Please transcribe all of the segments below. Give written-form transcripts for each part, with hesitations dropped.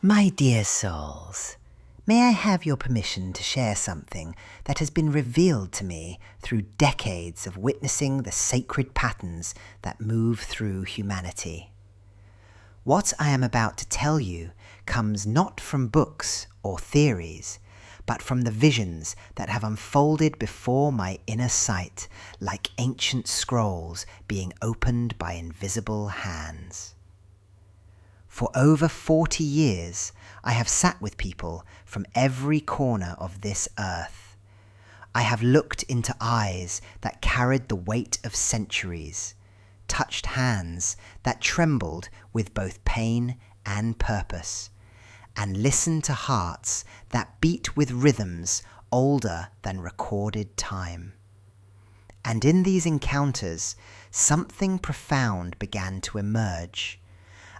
My dear souls, may I have your permission to share something that has been revealed to me through decades of witnessing the sacred patterns that move through humanity? What I am about to tell you comes not from books or theories, but from the visions that have unfolded before my inner sight like ancient scrolls being opened by invisible hands. For over 40 years, I have sat with people from every corner of this earth. I have looked into eyes that carried the weight of centuries, touched hands that trembled with both pain and purpose, and listened to hearts that beat with rhythms older than recorded time. And in these encounters, something profound began to emerge.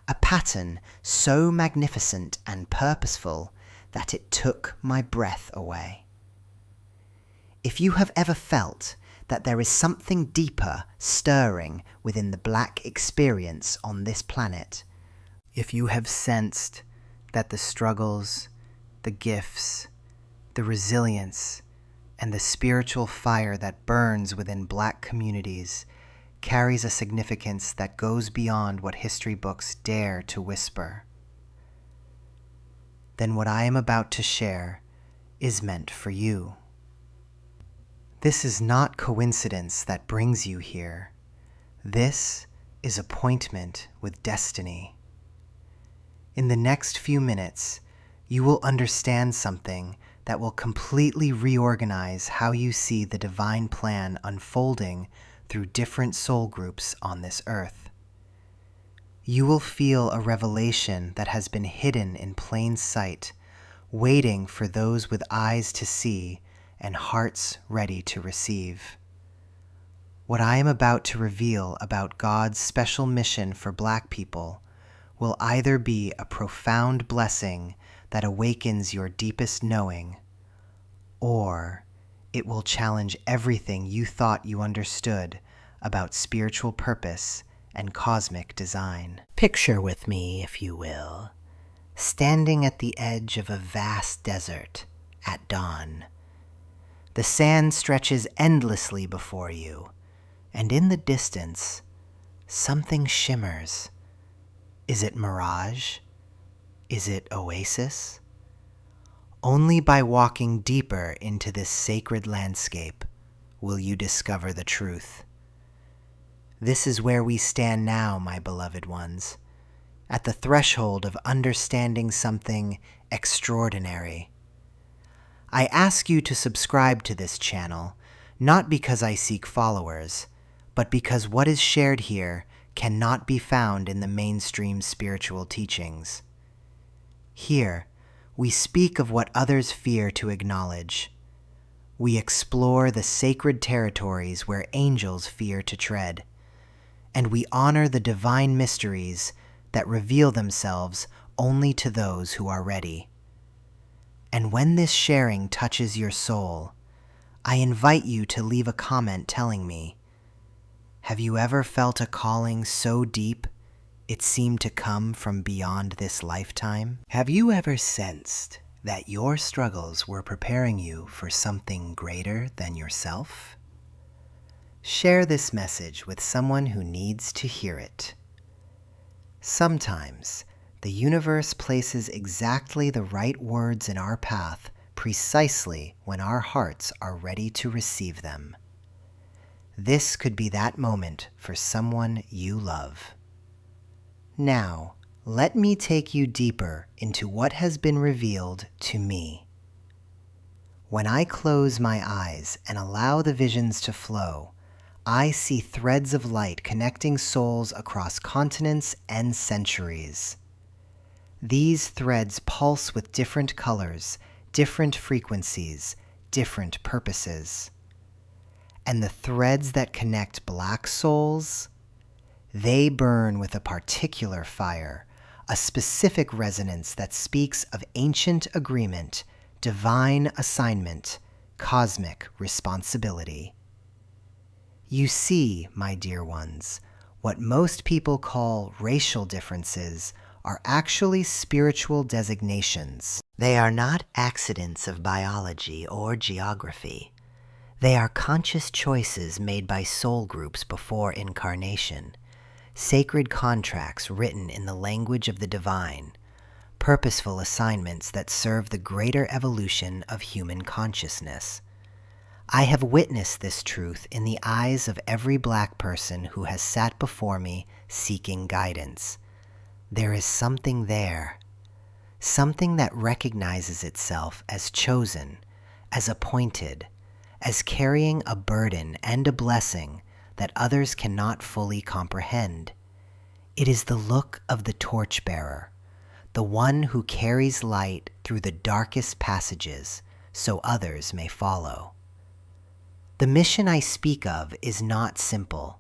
A pattern so magnificent and purposeful that it took my breath away. If you have ever felt that there is something deeper stirring within the black experience on this planet, if you have sensed that the struggles, the gifts, the resilience, and the spiritual fire that burns within black communities carries a significance that goes beyond what history books dare to whisper, then what I am about to share is meant for you. This is not coincidence that brings you here. This is appointment with destiny. In the next few minutes, you will understand something that will completely reorganize how you see the divine plan unfolding through different soul groups on this earth. You will feel a revelation that has been hidden in plain sight, waiting for those with eyes to see and hearts ready to receive. What I am about to reveal about God's special mission for Black people will either be a profound blessing that awakens your deepest knowing, or it will challenge everything you thought you understood about spiritual purpose and cosmic design. Picture with me, if you will, standing at the edge of a vast desert at dawn. The sand stretches endlessly before you, and in the distance, something shimmers. Is it mirage? Is it oasis? Only by walking deeper into this sacred landscape will you discover the truth. This is where we stand now, my beloved ones, at the threshold of understanding something extraordinary. I ask you to subscribe to this channel, not because I seek followers, but because what is shared here cannot be found in the mainstream spiritual teachings. Here, we speak of what others fear to acknowledge. We explore the sacred territories where angels fear to tread, and we honor the divine mysteries that reveal themselves only to those who are ready. And when this sharing touches your soul, I invite you to leave a comment telling me, have you ever felt a calling so deep it seemed to come from beyond this lifetime? Have you ever sensed that your struggles were preparing you for something greater than yourself? Share this message with someone who needs to hear it. Sometimes, the universe places exactly the right words in our path precisely when our hearts are ready to receive them. This could be that moment for someone you love. Now, let me take you deeper into what has been revealed to me. When I close my eyes and allow the visions to flow, I see threads of light connecting souls across continents and centuries. These threads pulse with different colors, different frequencies, different purposes. And the threads that connect Black souls, they burn with a particular fire, a specific resonance that speaks of ancient agreement, divine assignment, cosmic responsibility. You see, my dear ones, what most people call racial differences are actually spiritual designations. They are not accidents of biology or geography. They are conscious choices made by soul groups before incarnation, sacred contracts written in the language of the divine, purposeful assignments that serve the greater evolution of human consciousness. I have witnessed this truth in the eyes of every Black person who has sat before me seeking guidance. There is something there, something that recognizes itself as chosen, as appointed, as carrying a burden and a blessing that others cannot fully comprehend. It is the look of the torchbearer, the one who carries light through the darkest passages so others may follow. The mission I speak of is not simple.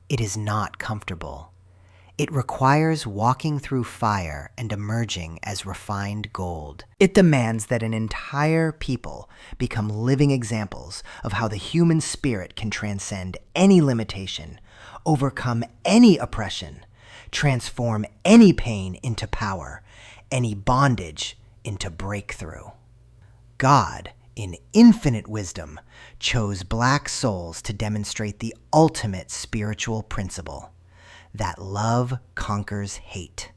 It is not comfortable. It requires walking through fire and emerging as refined gold. It demands that an entire people become living examples of how the human spirit can transcend any limitation, overcome any oppression, transform any pain into power, any bondage into breakthrough. God, in infinite wisdom, chose Black souls to demonstrate the ultimate spiritual principle, that love conquers hate,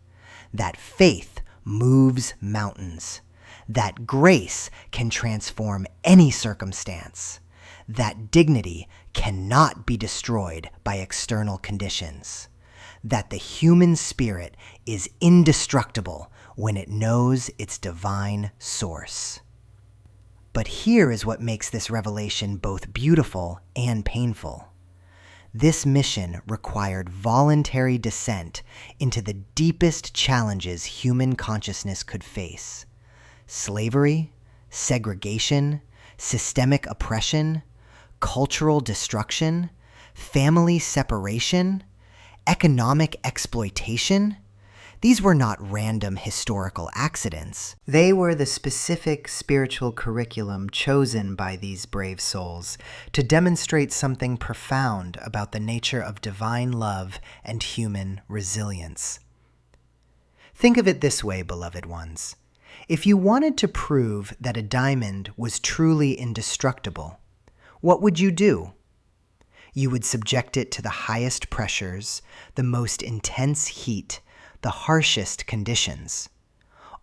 that faith moves mountains, that grace can transform any circumstance, that dignity cannot be destroyed by external conditions, that the human spirit is indestructible when it knows its divine source. But here is what makes this revelation both beautiful and painful. This mission required voluntary descent into the deepest challenges human consciousness could face: slavery, segregation, systemic oppression, cultural destruction, family separation, economic exploitation. These were not random historical accidents. They were the specific spiritual curriculum chosen by these brave souls to demonstrate something profound about the nature of divine love and human resilience. Think of it this way, beloved ones. If you wanted to prove that a diamond was truly indestructible, what would you do? You would subject it to the highest pressures, the most intense heat, the harshest conditions.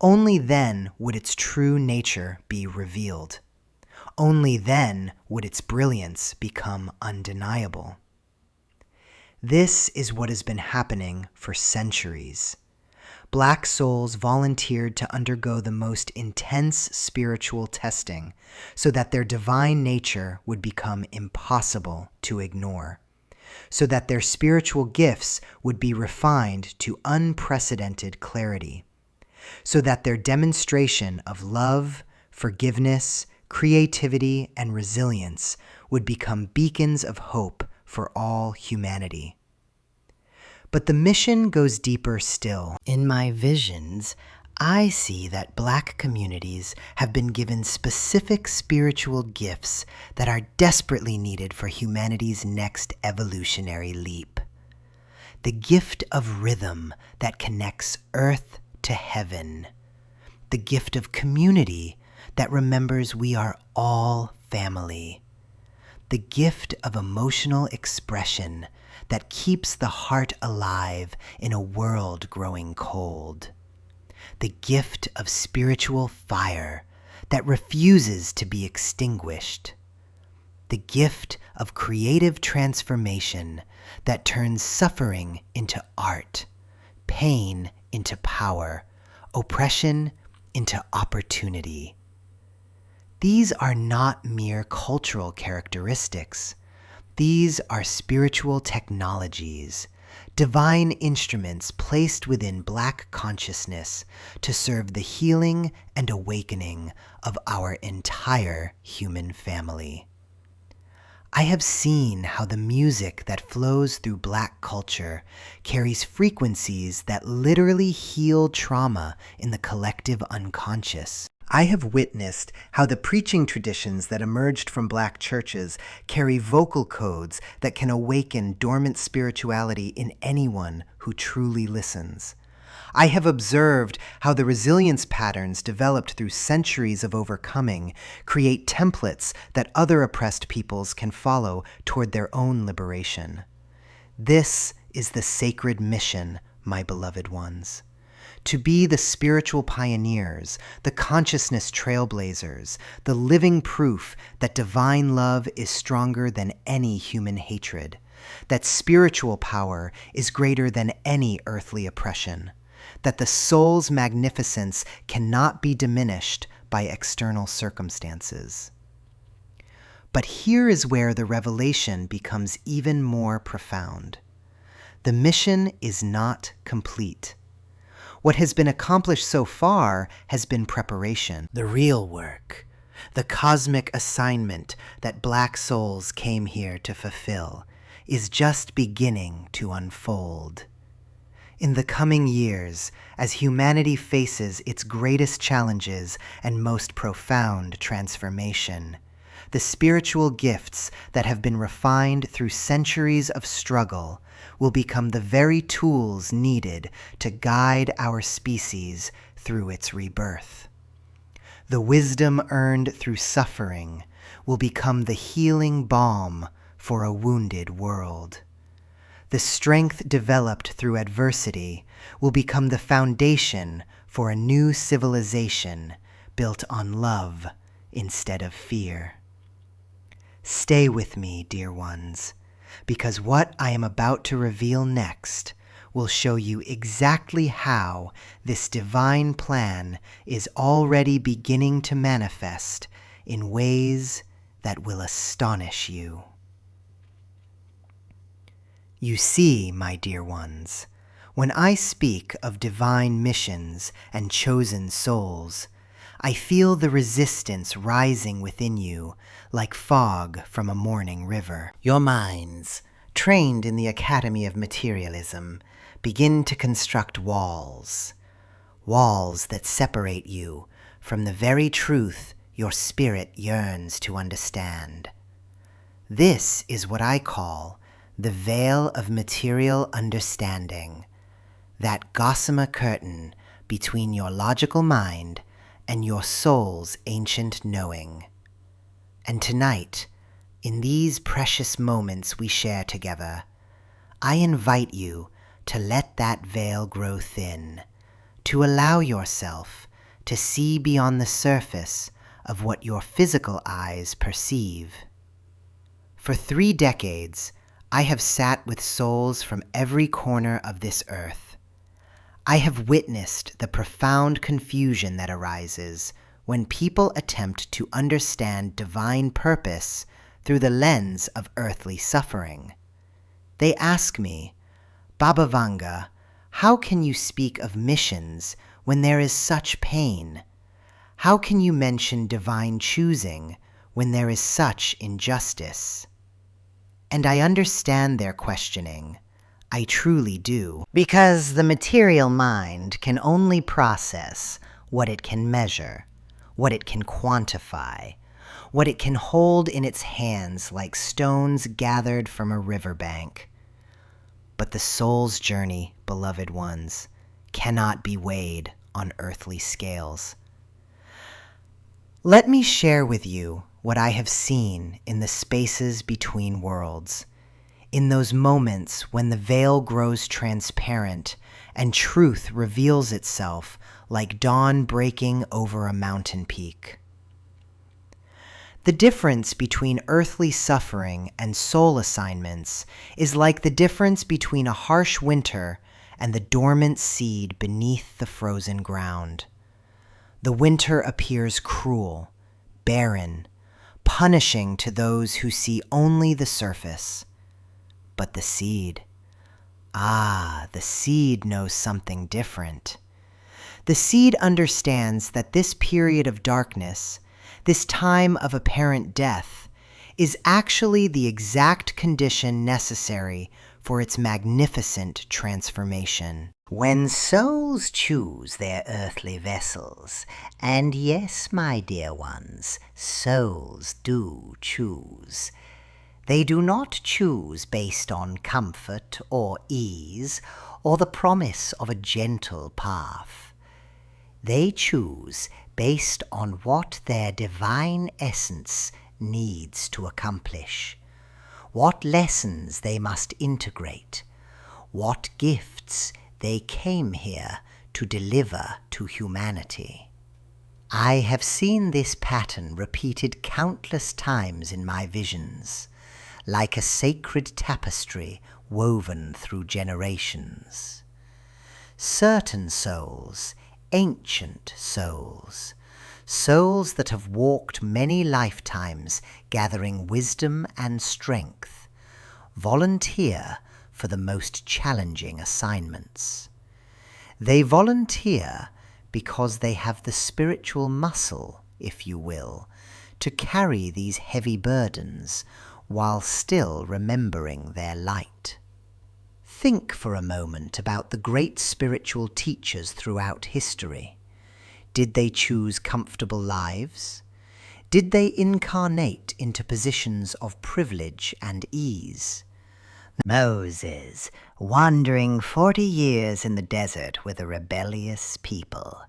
Only then would its true nature be revealed. Only then would its brilliance become undeniable. This is what has been happening for centuries. Black souls volunteered to undergo the most intense spiritual testing so that their divine nature would become impossible to ignore, so that their spiritual gifts would be refined to unprecedented clarity, so that their demonstration of love, forgiveness, creativity, and resilience would become beacons of hope for all humanity. But the mission goes deeper still. In my visions, I see that Black communities have been given specific spiritual gifts that are desperately needed for humanity's next evolutionary leap. The gift of rhythm that connects earth to heaven. The gift of community that remembers we are all family. The gift of emotional expression that keeps the heart alive in a world growing cold. The gift of spiritual fire that refuses to be extinguished. The gift of creative transformation that turns suffering into art, pain into power, oppression into opportunity. These are not mere cultural characteristics. These are spiritual technologies, divine instruments placed within Black consciousness to serve the healing and awakening of our entire human family. I have seen how the music that flows through Black culture carries frequencies that literally heal trauma in the collective unconscious. I have witnessed how the preaching traditions that emerged from Black churches carry vocal codes that can awaken dormant spirituality in anyone who truly listens. I have observed how the resilience patterns developed through centuries of overcoming create templates that other oppressed peoples can follow toward their own liberation. This is the sacred mission, my beloved ones. To be the spiritual pioneers, the consciousness trailblazers, the living proof that divine love is stronger than any human hatred, that spiritual power is greater than any earthly oppression, that the soul's magnificence cannot be diminished by external circumstances. But here is where the revelation becomes even more profound. The mission is not complete. What has been accomplished so far has been preparation. The real work, the cosmic assignment that black souls came here to fulfill, is just beginning to unfold. In the coming years, as humanity faces its greatest challenges and most profound transformation, the spiritual gifts that have been refined through centuries of struggle will become the very tools needed to guide our species through its rebirth. The wisdom earned through suffering will become the healing balm for a wounded world. The strength developed through adversity will become the foundation for a new civilization built on love instead of fear. Stay with me, dear ones, because what I am about to reveal next will show you exactly how this divine plan is already beginning to manifest in ways that will astonish you. You see, my dear ones, when I speak of divine missions and chosen souls, I feel the resistance rising within you like fog from a morning river. Your minds, trained in the Academy of Materialism, begin to construct walls that separate you from the very truth your spirit yearns to understand. This is what I call the veil of material understanding, that gossamer curtain between your logical mind and your soul's ancient knowing. And tonight, in these precious moments we share together, I invite you to let that veil grow thin, to allow yourself to see beyond the surface of what your physical eyes perceive. For 3 decades, I have sat with souls from every corner of this earth. I have witnessed the profound confusion that arises when people attempt to understand divine purpose through the lens of earthly suffering. They ask me, Baba Vanga, how can you speak of missions when there is such pain? How can you mention divine choosing when there is such injustice? And I understand their questioning. I truly do. Because the material mind can only process what it can measure, what it can quantify, what it can hold in its hands like stones gathered from a riverbank. But the soul's journey, beloved ones, cannot be weighed on earthly scales. Let me share with you what I have seen in the spaces between worlds, in those moments when the veil grows transparent and truth reveals itself like dawn breaking over a mountain peak. The difference between earthly suffering and soul assignments is like the difference between a harsh winter and the dormant seed beneath the frozen ground. The winter appears cruel, barren, punishing to those who see only the surface. But the seed, the seed knows something different. The seed understands that this period of darkness, this time of apparent death, is actually the exact condition necessary for its magnificent transformation. When souls choose their earthly vessels, and yes, my dear ones, souls do choose, they do not choose based on comfort or ease, or the promise of a gentle path. They choose based on what their divine essence needs to accomplish, what lessons they must integrate, what gifts they came here to deliver to humanity. I have seen this pattern repeated countless times in my visions, like a sacred tapestry woven through generations. Certain souls, ancient souls, souls that have walked many lifetimes gathering wisdom and strength, volunteer for the most challenging assignments. They volunteer because they have the spiritual muscle, if you will, to carry these heavy burdens while still remembering their light. Think for a moment about the great spiritual teachers throughout history. Did they choose comfortable lives? Did they incarnate into positions of privilege and ease? Moses, wandering 40 years in the desert with a rebellious people.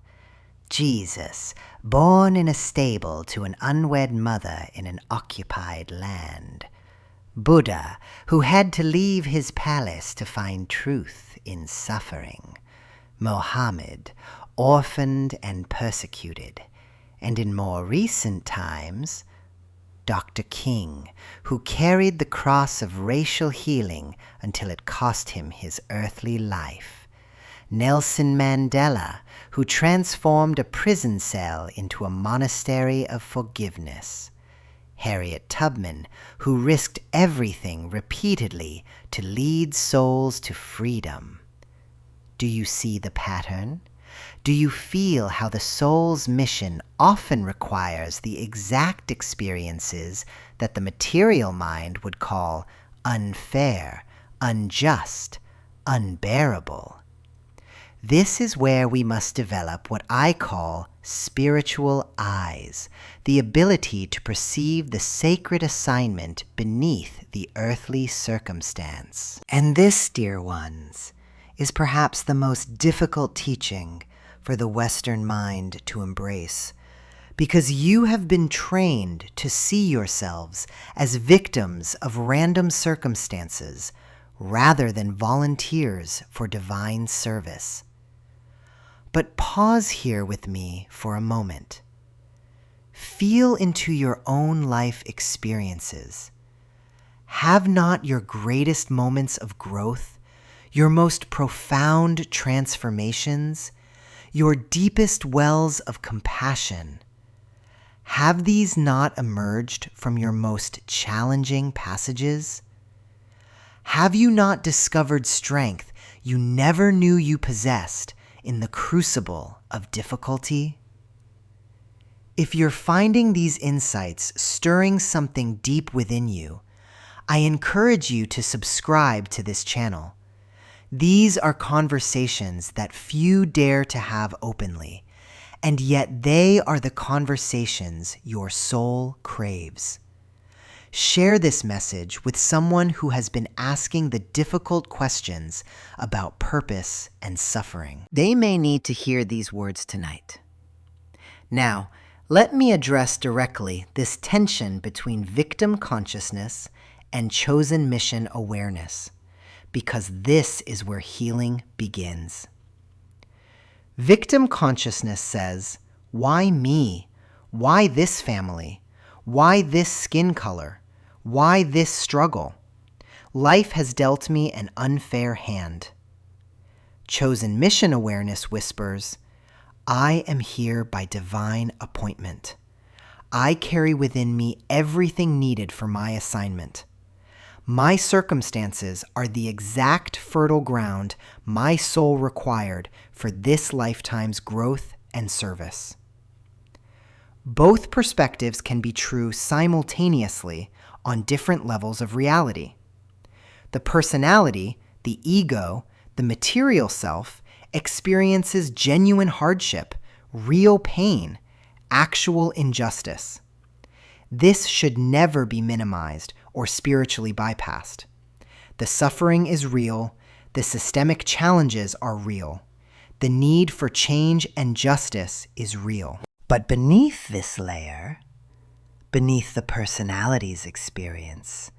Jesus, born in a stable to an unwed mother in an occupied land. Buddha, who had to leave his palace to find truth in suffering. Mohammed, orphaned and persecuted. And in more recent times, Dr. King, who carried the cross of racial healing until it cost him his earthly life. Nelson Mandela, who transformed a prison cell into a monastery of forgiveness. Harriet Tubman, who risked everything repeatedly to lead souls to freedom. Do you see the pattern? Do you feel how the soul's mission often requires the exact experiences that the material mind would call unfair, unjust, unbearable? This is where we must develop what I call spiritual eyes, the ability to perceive the sacred assignment beneath the earthly circumstance. And this, dear ones, is perhaps the most difficult teaching for the Western mind to embrace, because you have been trained to see yourselves as victims of random circumstances rather than volunteers for divine service. But pause here with me for a moment. Feel into your own life experiences. Have not your greatest moments of growth, your most profound transformations, your deepest wells of compassion, have these not emerged from your most challenging passages? Have you not discovered strength you never knew you possessed in the crucible of difficulty? If you're finding these insights stirring something deep within you, I encourage you to subscribe to this channel. These are conversations that few dare to have openly, and yet they are the conversations your soul craves. Share this message with someone who has been asking the difficult questions about purpose and suffering. They may need to hear these words tonight. Now, let me address directly this tension between victim consciousness and chosen mission awareness, because this is where healing begins. Victim consciousness says, why me? Why this family? Why this skin color? Why this struggle? Life has dealt me an unfair hand. Chosen mission awareness whispers, I am here by divine appointment. I carry within me everything needed for my assignment. My circumstances are the exact fertile ground my soul required for this lifetime's growth and service. Both perspectives can be true simultaneously on different levels of reality. The personality, the ego, the material self experiences genuine hardship, real pain, actual injustice. This should never be minimized or spiritually bypassed. The suffering is real, The systemic challenges are real. The need for change and justice is real. But beneath this layer, beneath the personality's experience,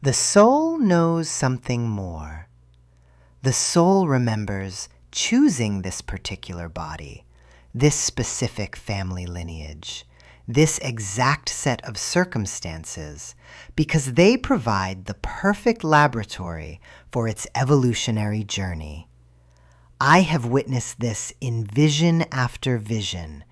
the soul knows something more. The soul remembers choosing this particular body, this specific family lineage, this exact set of circumstances, because they provide the perfect laboratory for its evolutionary journey. I have witnessed this in vision after vision,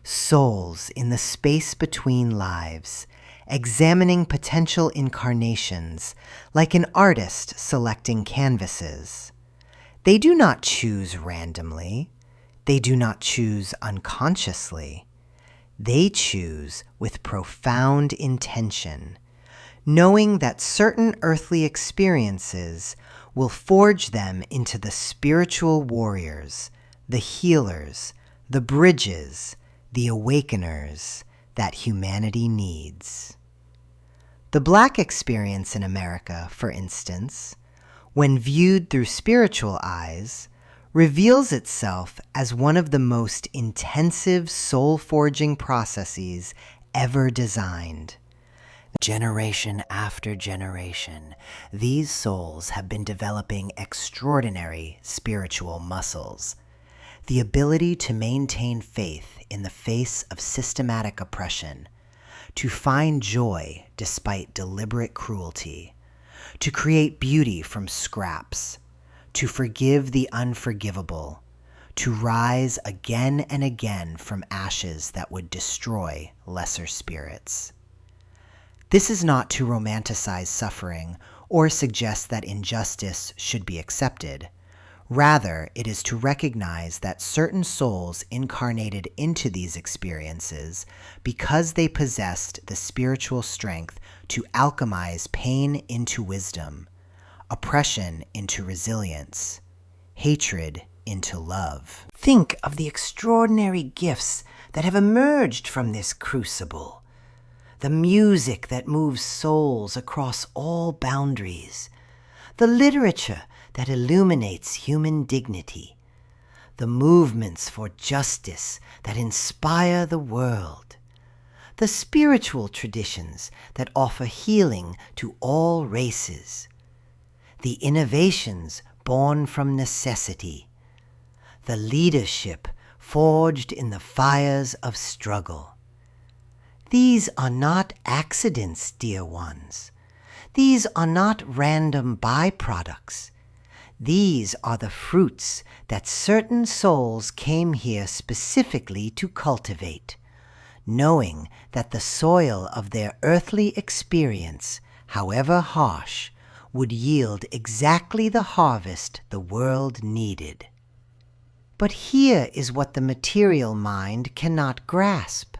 souls in the space between lives, examining potential incarnations like an artist selecting canvases. They do not choose randomly. They do not choose unconsciously. They choose with profound intention, knowing that certain earthly experiences will forge them into the spiritual warriors, the healers, the bridges, the awakeners that humanity needs. The Black experience in America, for instance, when viewed through spiritual eyes, reveals itself as one of the most intensive soul-forging processes ever designed. Generation after generation, these souls have been developing extraordinary spiritual muscles. The ability to maintain faith in the face of systematic oppression, to find joy despite deliberate cruelty, to create beauty from scraps, to forgive the unforgivable, to rise again and again from ashes that would destroy lesser spirits. This is not to romanticize suffering or suggest that injustice should be accepted. Rather, it is to recognize that certain souls incarnated into these experiences because they possessed the spiritual strength to alchemize pain into wisdom, oppression into resilience, hatred into love. Think of the extraordinary gifts that have emerged from this crucible. The music that moves souls across all boundaries. The literature that illuminates human dignity. The movements for justice that inspire the world. The spiritual traditions that offer healing to all races. The innovations born from necessity. The leadership forged in the fires of struggle. These are not accidents, dear ones. These are not random byproducts. These are the fruits that certain souls came here specifically to cultivate, knowing that the soil of their earthly experience, however harsh, would yield exactly the harvest the world needed. But here is what the material mind cannot grasp.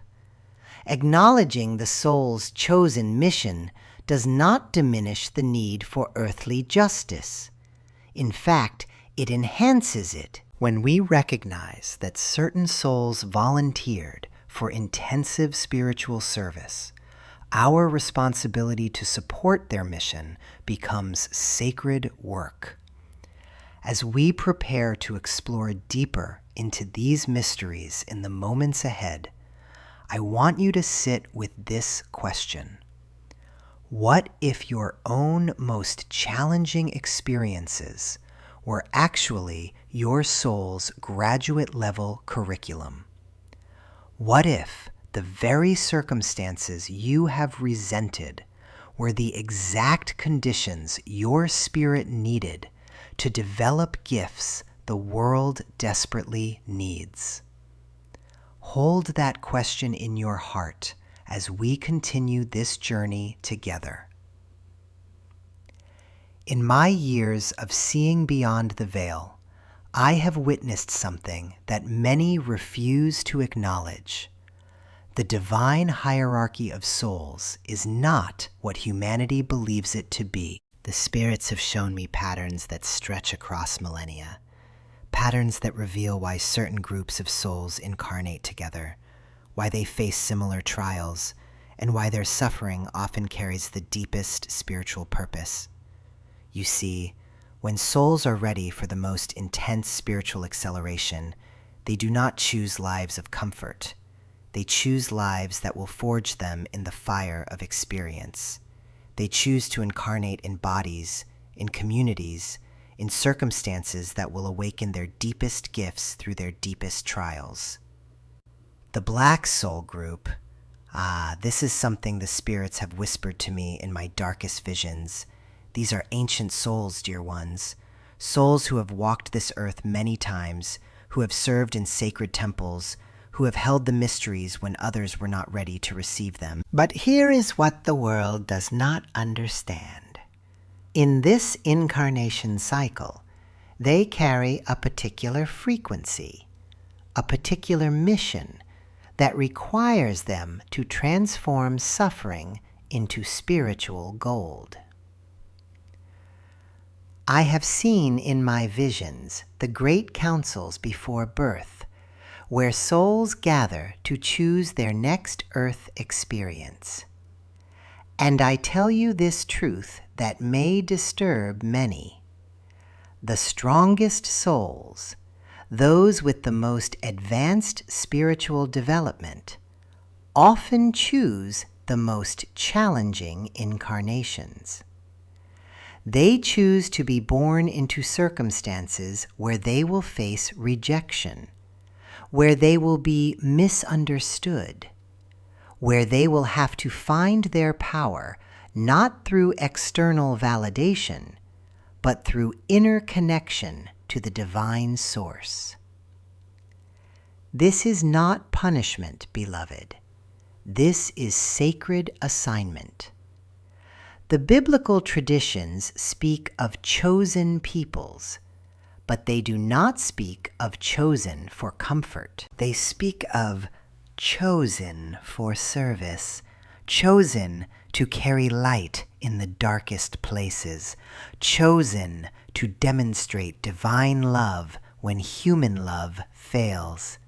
Acknowledging the soul's chosen mission does not diminish the need for earthly justice. In fact, it enhances it. When we recognize that certain souls volunteered for intensive spiritual service, our responsibility to support their mission becomes sacred work. As we prepare to explore deeper into these mysteries in the moments ahead, I want you to sit with this question. What if your own most challenging experiences were actually your soul's graduate-level curriculum? What if the very circumstances you have resented were the exact conditions your spirit needed to develop gifts the world desperately needs? Hold that question in your heart as we continue this journey together. In my years of seeing beyond the veil, I have witnessed something that many refuse to acknowledge. The divine hierarchy of souls is not what humanity believes it to be. The spirits have shown me patterns that stretch across millennia, patterns that reveal why certain groups of souls incarnate together, why they face similar trials, and why their suffering often carries the deepest spiritual purpose. You see, When souls are ready for the most intense spiritual acceleration, they do not choose lives of comfort. They choose lives that will forge them in the fire of experience. They choose to incarnate in bodies, in communities, in circumstances that will awaken their deepest gifts through their deepest trials. The Black Soul Group. This is something the spirits have whispered to me in my darkest visions. These are ancient souls, dear ones. Souls who have walked this earth many times, who have served in sacred temples, who have held the mysteries when others were not ready to receive them. But here is what the world does not understand. In this incarnation cycle, they carry a particular frequency, a particular mission that requires them to transform suffering into spiritual gold. I have seen in my visions the great councils before birth, where souls gather to choose their next earth experience. And I tell you this truth that may disturb many. The strongest souls, those with the most advanced spiritual development, often choose the most challenging incarnations. They choose to be born into circumstances where they will face rejection, where they will be misunderstood, where they will have to find their power not through external validation, but through inner connection to the divine source. This is not punishment, beloved. This is sacred assignment. The biblical traditions speak of chosen peoples, but they do not speak of chosen for comfort. They speak of chosen for service, chosen to carry light in the darkest places, chosen to demonstrate divine love when human love fails.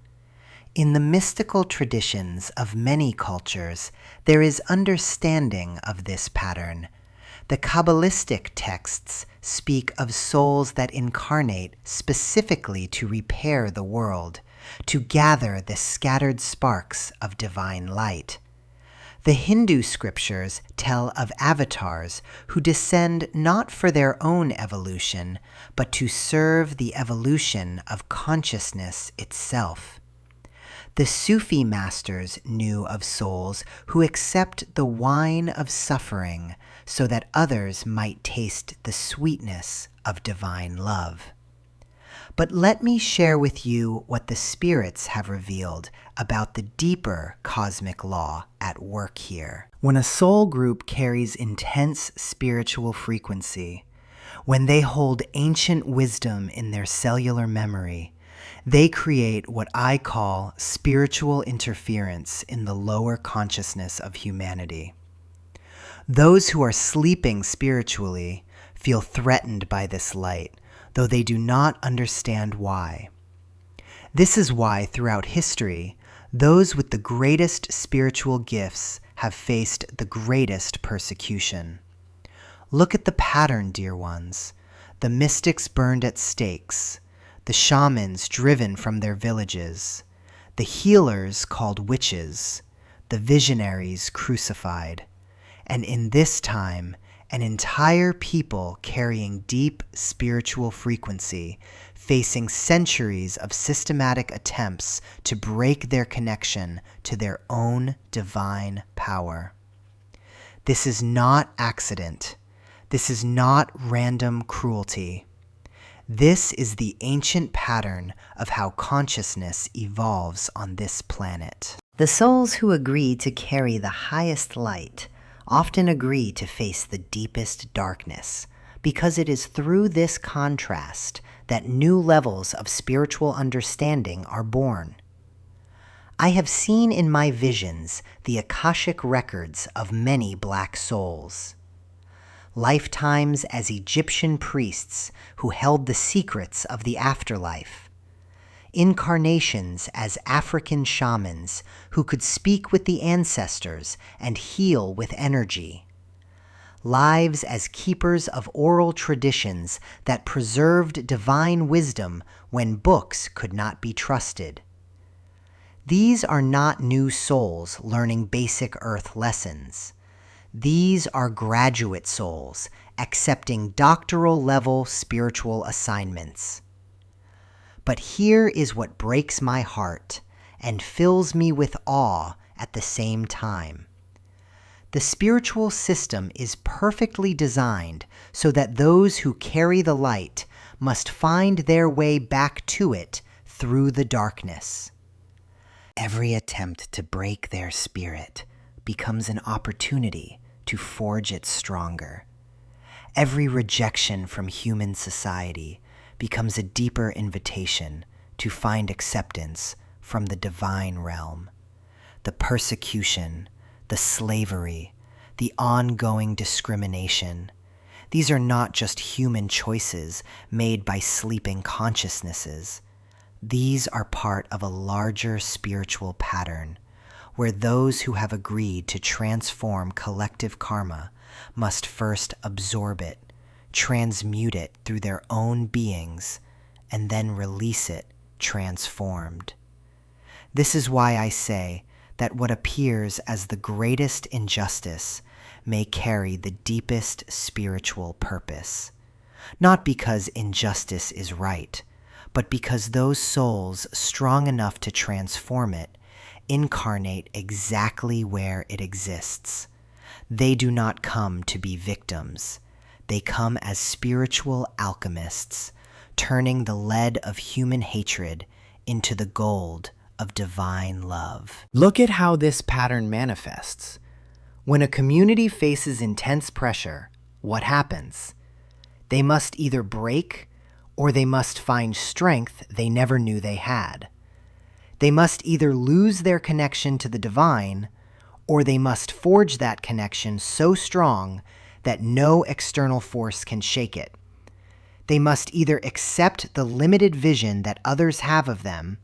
In the mystical traditions of many cultures, there is understanding of this pattern. The Kabbalistic texts speak of souls that incarnate specifically to repair the world, to gather the scattered sparks of divine light. The Hindu scriptures tell of avatars who descend not for their own evolution, but to serve the evolution of consciousness itself. The Sufi masters knew of souls who accept the wine of suffering so that others might taste the sweetness of divine love. But let me share with you what the spirits have revealed about the deeper cosmic law at work here. When a soul group carries intense spiritual frequency, when they hold ancient wisdom in their cellular memory, they create what I call spiritual interference in the lower consciousness of humanity. Those who are sleeping spiritually feel threatened by this light, though they do not understand why. This is why, throughout history, those with the greatest spiritual gifts have faced the greatest persecution. Look at the pattern, dear ones. The mystics burned at stakes, the shamans driven from their villages, the healers called witches, the visionaries crucified, and in this time, an entire people carrying deep spiritual frequency, facing centuries of systematic attempts to break their connection to their own divine power. This is not accident. This is not random cruelty. This is the ancient pattern of how consciousness evolves on this planet. The souls who agree to carry the highest light often agree to face the deepest darkness, because it is through this contrast that new levels of spiritual understanding are born. I have seen in my visions the Akashic records of many black souls. Lifetimes as Egyptian priests who held the secrets of the afterlife, incarnations as African shamans who could speak with the ancestors and heal with energy, lives as keepers of oral traditions that preserved divine wisdom when books could not be trusted. These are not new souls learning basic earth lessons. These are graduate souls accepting doctoral-level spiritual assignments. But here is what breaks my heart and fills me with awe at the same time. The spiritual system is perfectly designed so that those who carry the light must find their way back to it through the darkness. Every attempt to break their spirit becomes an opportunity to forge it stronger. Every rejection from human society becomes a deeper invitation to find acceptance from the divine realm. The persecution, the slavery, the ongoing discrimination, these are not just human choices made by sleeping consciousnesses. These are part of a larger spiritual pattern, where those who have agreed to transform collective karma must first absorb it, transmute it through their own beings, and then release it transformed. This is why I say that what appears as the greatest injustice may carry the deepest spiritual purpose, not because injustice is right, but because those souls strong enough to transform it incarnate exactly where it exists. They do not come to be victims. They come as spiritual alchemists, turning the lead of human hatred into the gold of divine love. Look at how this pattern manifests. When a community faces intense pressure, what happens? They must either break or they must find strength they never knew they had. They must either lose their connection to the divine, or they must forge that connection so strong that no external force can shake it. They must either accept the limited vision that others have of them,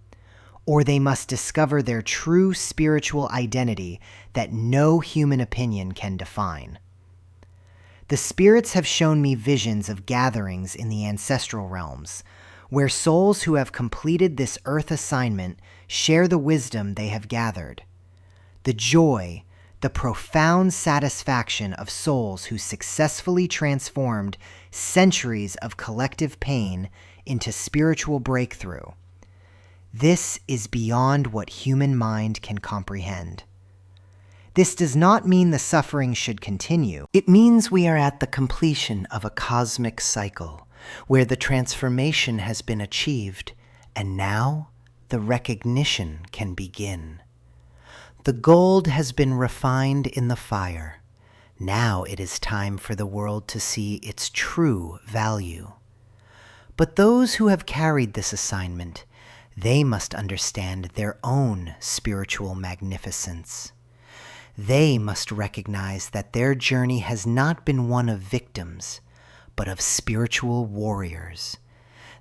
or they must discover their true spiritual identity that no human opinion can define. The spirits have shown me visions of gatherings in the ancestral realms, where souls who have completed this earth assignment share the wisdom they have gathered. The joy, the profound satisfaction of souls who successfully transformed centuries of collective pain into spiritual breakthrough. This is beyond what human mind can comprehend. This does not mean the suffering should continue. It means we are at the completion of a cosmic cycle where the transformation has been achieved, and now the recognition can begin. The gold has been refined in the fire. Now it is time for the world to see its true value. But those who have carried this assignment, they must understand their own spiritual magnificence. They must recognize that their journey has not been one of victims, but of spiritual warriors.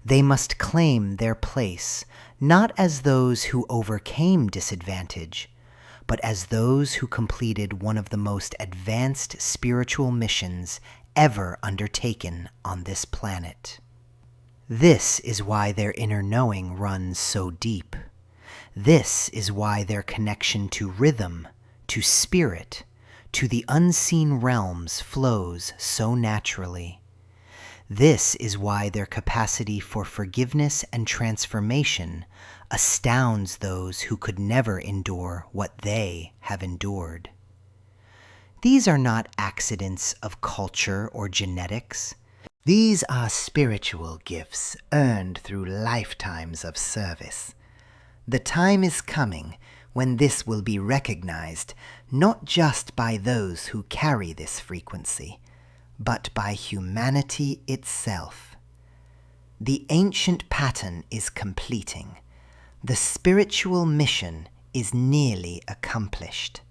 They must claim their place, not as those who overcame disadvantage, but as those who completed one of the most advanced spiritual missions ever undertaken on this planet. This is why their inner knowing runs so deep. This is why their connection to rhythm, to spirit, to the unseen realms flows so naturally. This is why their capacity for forgiveness and transformation astounds those who could never endure what they have endured. These are not accidents of culture or genetics. These are spiritual gifts earned through lifetimes of service. The time is coming when this will be recognized not just by those who carry this frequency, but by humanity itself. The ancient pattern is completing. The spiritual mission is nearly accomplished.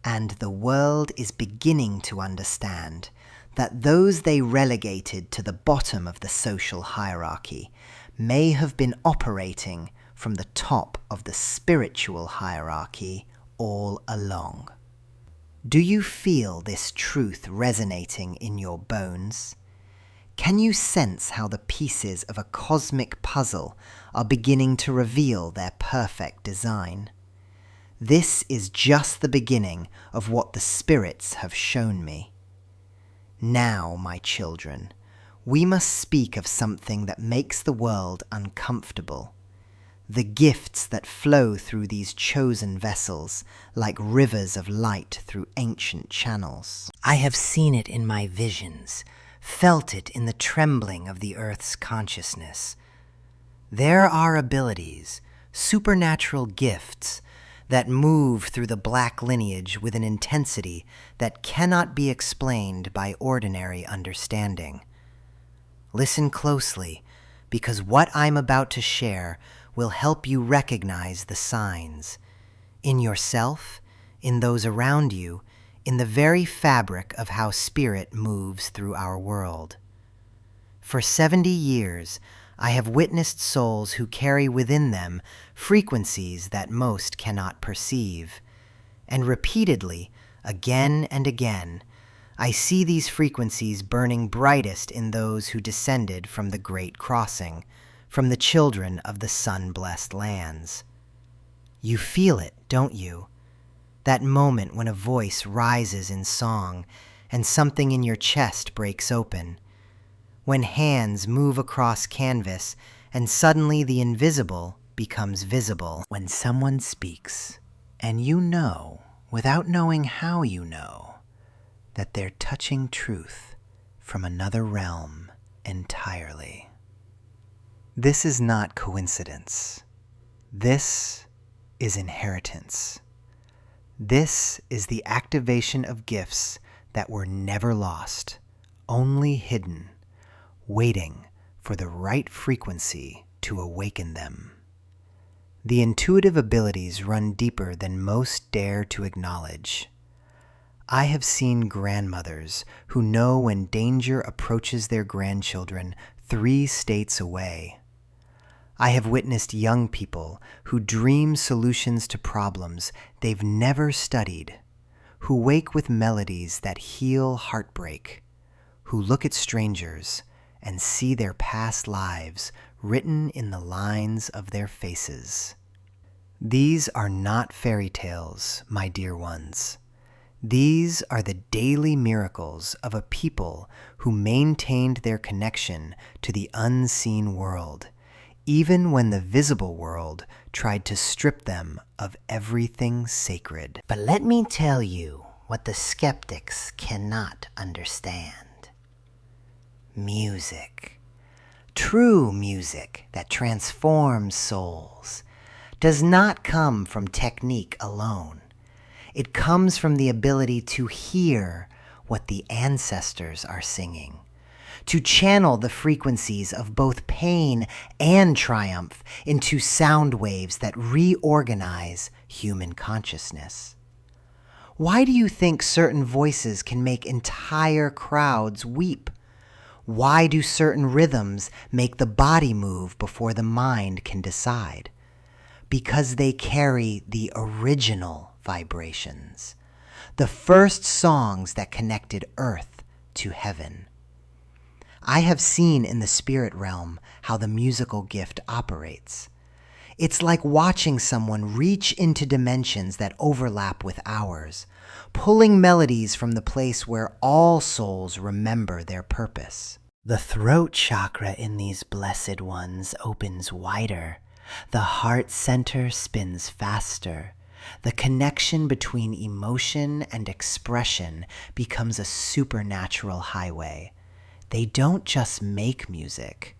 And the world is beginning to understand that those they relegated to the bottom of the social hierarchy may have been operating from the top of the spiritual hierarchy all along. Do you feel this truth resonating in your bones? Can you sense how the pieces of a cosmic puzzle are beginning to reveal their perfect design? This is just the beginning of what the spirits have shown me. Now, my children, we must speak of something that makes the world uncomfortable. The gifts that flow through these chosen vessels like rivers of light through ancient channels. I have seen it in my visions, felt it in the trembling of the earth's consciousness. There are abilities, supernatural gifts, that move through the black lineage with an intensity that cannot be explained by ordinary understanding. Listen closely, because what I'm about to share will help you recognize the signs in yourself, in those around you, in the very fabric of how spirit moves through our world. For 70 years, I have witnessed souls who carry within them frequencies that most cannot perceive. And repeatedly, again and again, I see these frequencies burning brightest in those who descended from the Great Crossing, from the children of the sun-blessed lands. You feel it, don't you? That moment when a voice rises in song and something in your chest breaks open. When hands move across canvas and suddenly the invisible becomes visible. When someone speaks and you know, without knowing how you know, that they're touching truth from another realm entirely. This is not coincidence. This is inheritance. This is the activation of gifts that were never lost, only hidden, waiting for the right frequency to awaken them. The intuitive abilities run deeper than most dare to acknowledge. I have seen grandmothers who know when danger approaches their grandchildren 3 states away. I have witnessed young people who dream solutions to problems they've never studied, who wake with melodies that heal heartbreak, who look at strangers and see their past lives written in the lines of their faces. These are not fairy tales, my dear ones. These are the daily miracles of a people who maintained their connection to the unseen world, even when the visible world tried to strip them of everything sacred. But let me tell you what the skeptics cannot understand. Music. True music that transforms souls does not come from technique alone. It comes from the ability to hear what the ancestors are singing, to channel the frequencies of both pain and triumph into sound waves that reorganize human consciousness. Why do you think certain voices can make entire crowds weep? Why do certain rhythms make the body move before the mind can decide? Because they carry the original vibrations, the first songs that connected earth to heaven. I have seen in the spirit realm how the musical gift operates. It's like watching someone reach into dimensions that overlap with ours, pulling melodies from the place where all souls remember their purpose. The throat chakra in these blessed ones opens wider. The heart center spins faster. The connection between emotion and expression becomes a supernatural highway. They don't just make music.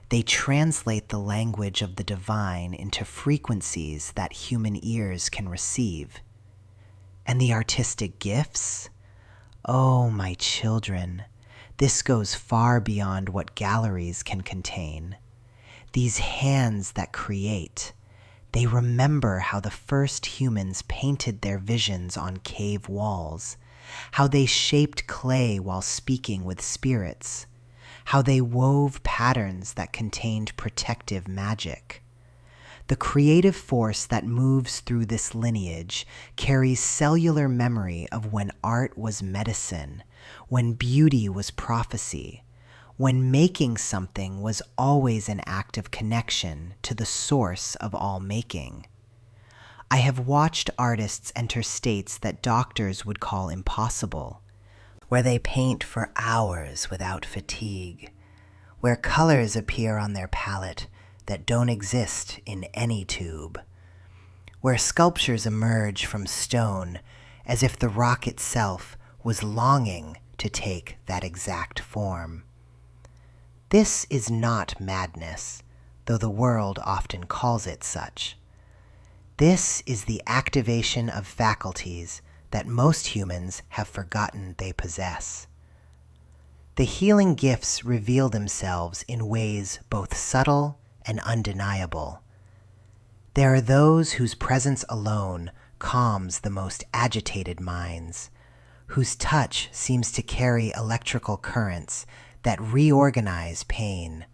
They translate the language of the divine into frequencies that human ears can receive. And the artistic gifts? Oh, my children, this goes far beyond what galleries can contain. These hands that create, they remember how the first humans painted their visions on cave walls, how they shaped clay while speaking with spirits, how they wove patterns that contained protective magic. The creative force that moves through this lineage carries cellular memory of when art was medicine, when beauty was prophecy, when making something was always an act of connection to the source of all making. I have watched artists enter states that doctors would call impossible, where they paint for hours without fatigue, where colors appear on their palette that don't exist in any tube, where sculptures emerge from stone as if the rock itself was longing to take that exact form. This is not madness, though the world often calls it such. This is the activation of faculties that most humans have forgotten they possess. The healing gifts reveal themselves in ways both subtle and undeniable. There are those whose presence alone calms the most agitated minds, whose touch seems to carry electrical currents that reorganize pain,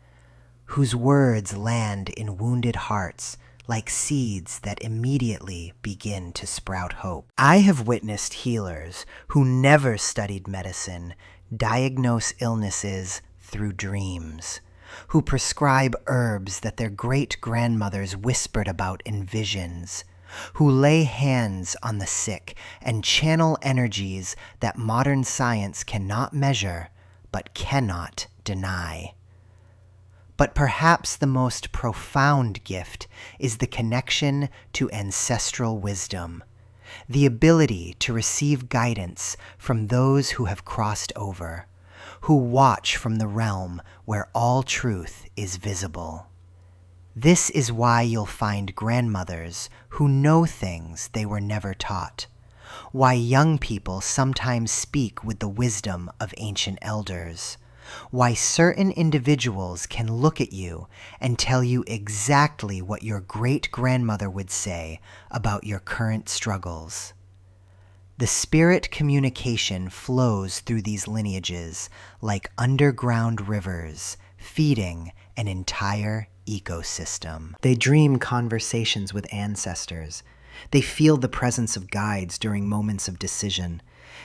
whose words land in wounded hearts like seeds that immediately begin to sprout hope. I have witnessed healers who never studied medicine diagnose illnesses through dreams, who prescribe herbs that their great-grandmothers whispered about in visions, who lay hands on the sick and channel energies that modern science cannot measure but cannot deny. But perhaps the most profound gift is the connection to ancestral wisdom, the ability to receive guidance from those who have crossed over, who watch from the realm where all truth is visible. This is why you'll find grandmothers who know things they were never taught, why young people sometimes speak with the wisdom of ancient elders, why certain individuals can look at you and tell you exactly what your great-grandmother would say about your current struggles. The spirit communication flows through these lineages like underground rivers, feeding an entire ecosystem. They dream conversations with ancestors. They feel the presence of guides during moments of decision.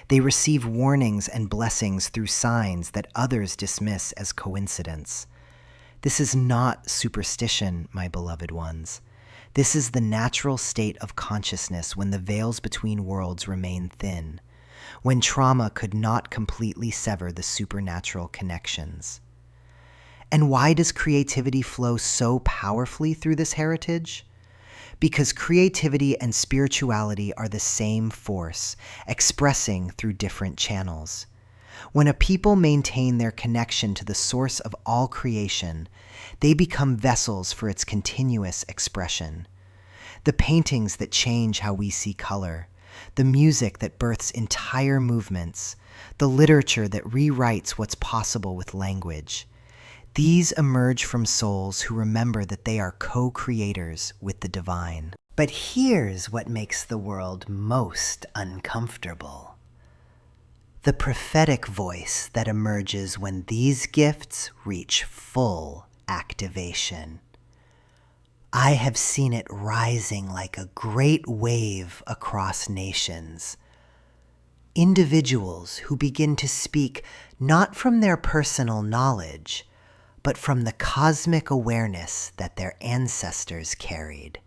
They receive warnings and blessings through signs that others dismiss as coincidence. This is not superstition, my beloved ones. This is the natural state of consciousness when the veils between worlds remain thin, when trauma could not completely sever the supernatural connections. And why does creativity flow so powerfully through this heritage? Because creativity and spirituality are the same force, expressing through different channels. When a people maintain their connection to the source of all creation, they become vessels for its continuous expression. The paintings that change how we see color, the music that births entire movements, the literature that rewrites what's possible with language. These emerge from souls who remember that they are co-creators with the divine. But here's what makes the world most uncomfortable. The prophetic voice that emerges when these gifts reach full activation. I have seen it rising like a great wave across nations. Individuals who begin to speak not from their personal knowledge, but from the cosmic awareness that their ancestors carried.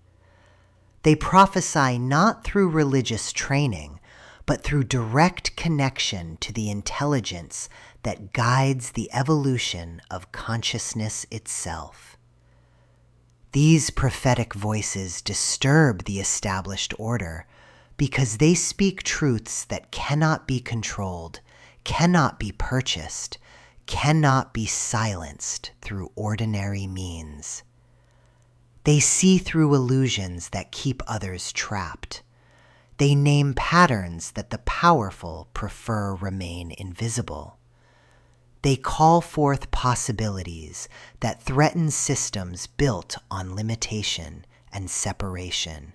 They prophesy not through religious training, but through direct connection to the intelligence that guides the evolution of consciousness itself. These prophetic voices disturb the established order because they speak truths that cannot be controlled, cannot be purchased, cannot be silenced through ordinary means. They see through illusions that keep others trapped. They name patterns that the powerful prefer remain invisible. They call forth possibilities that threaten systems built on limitation and separation.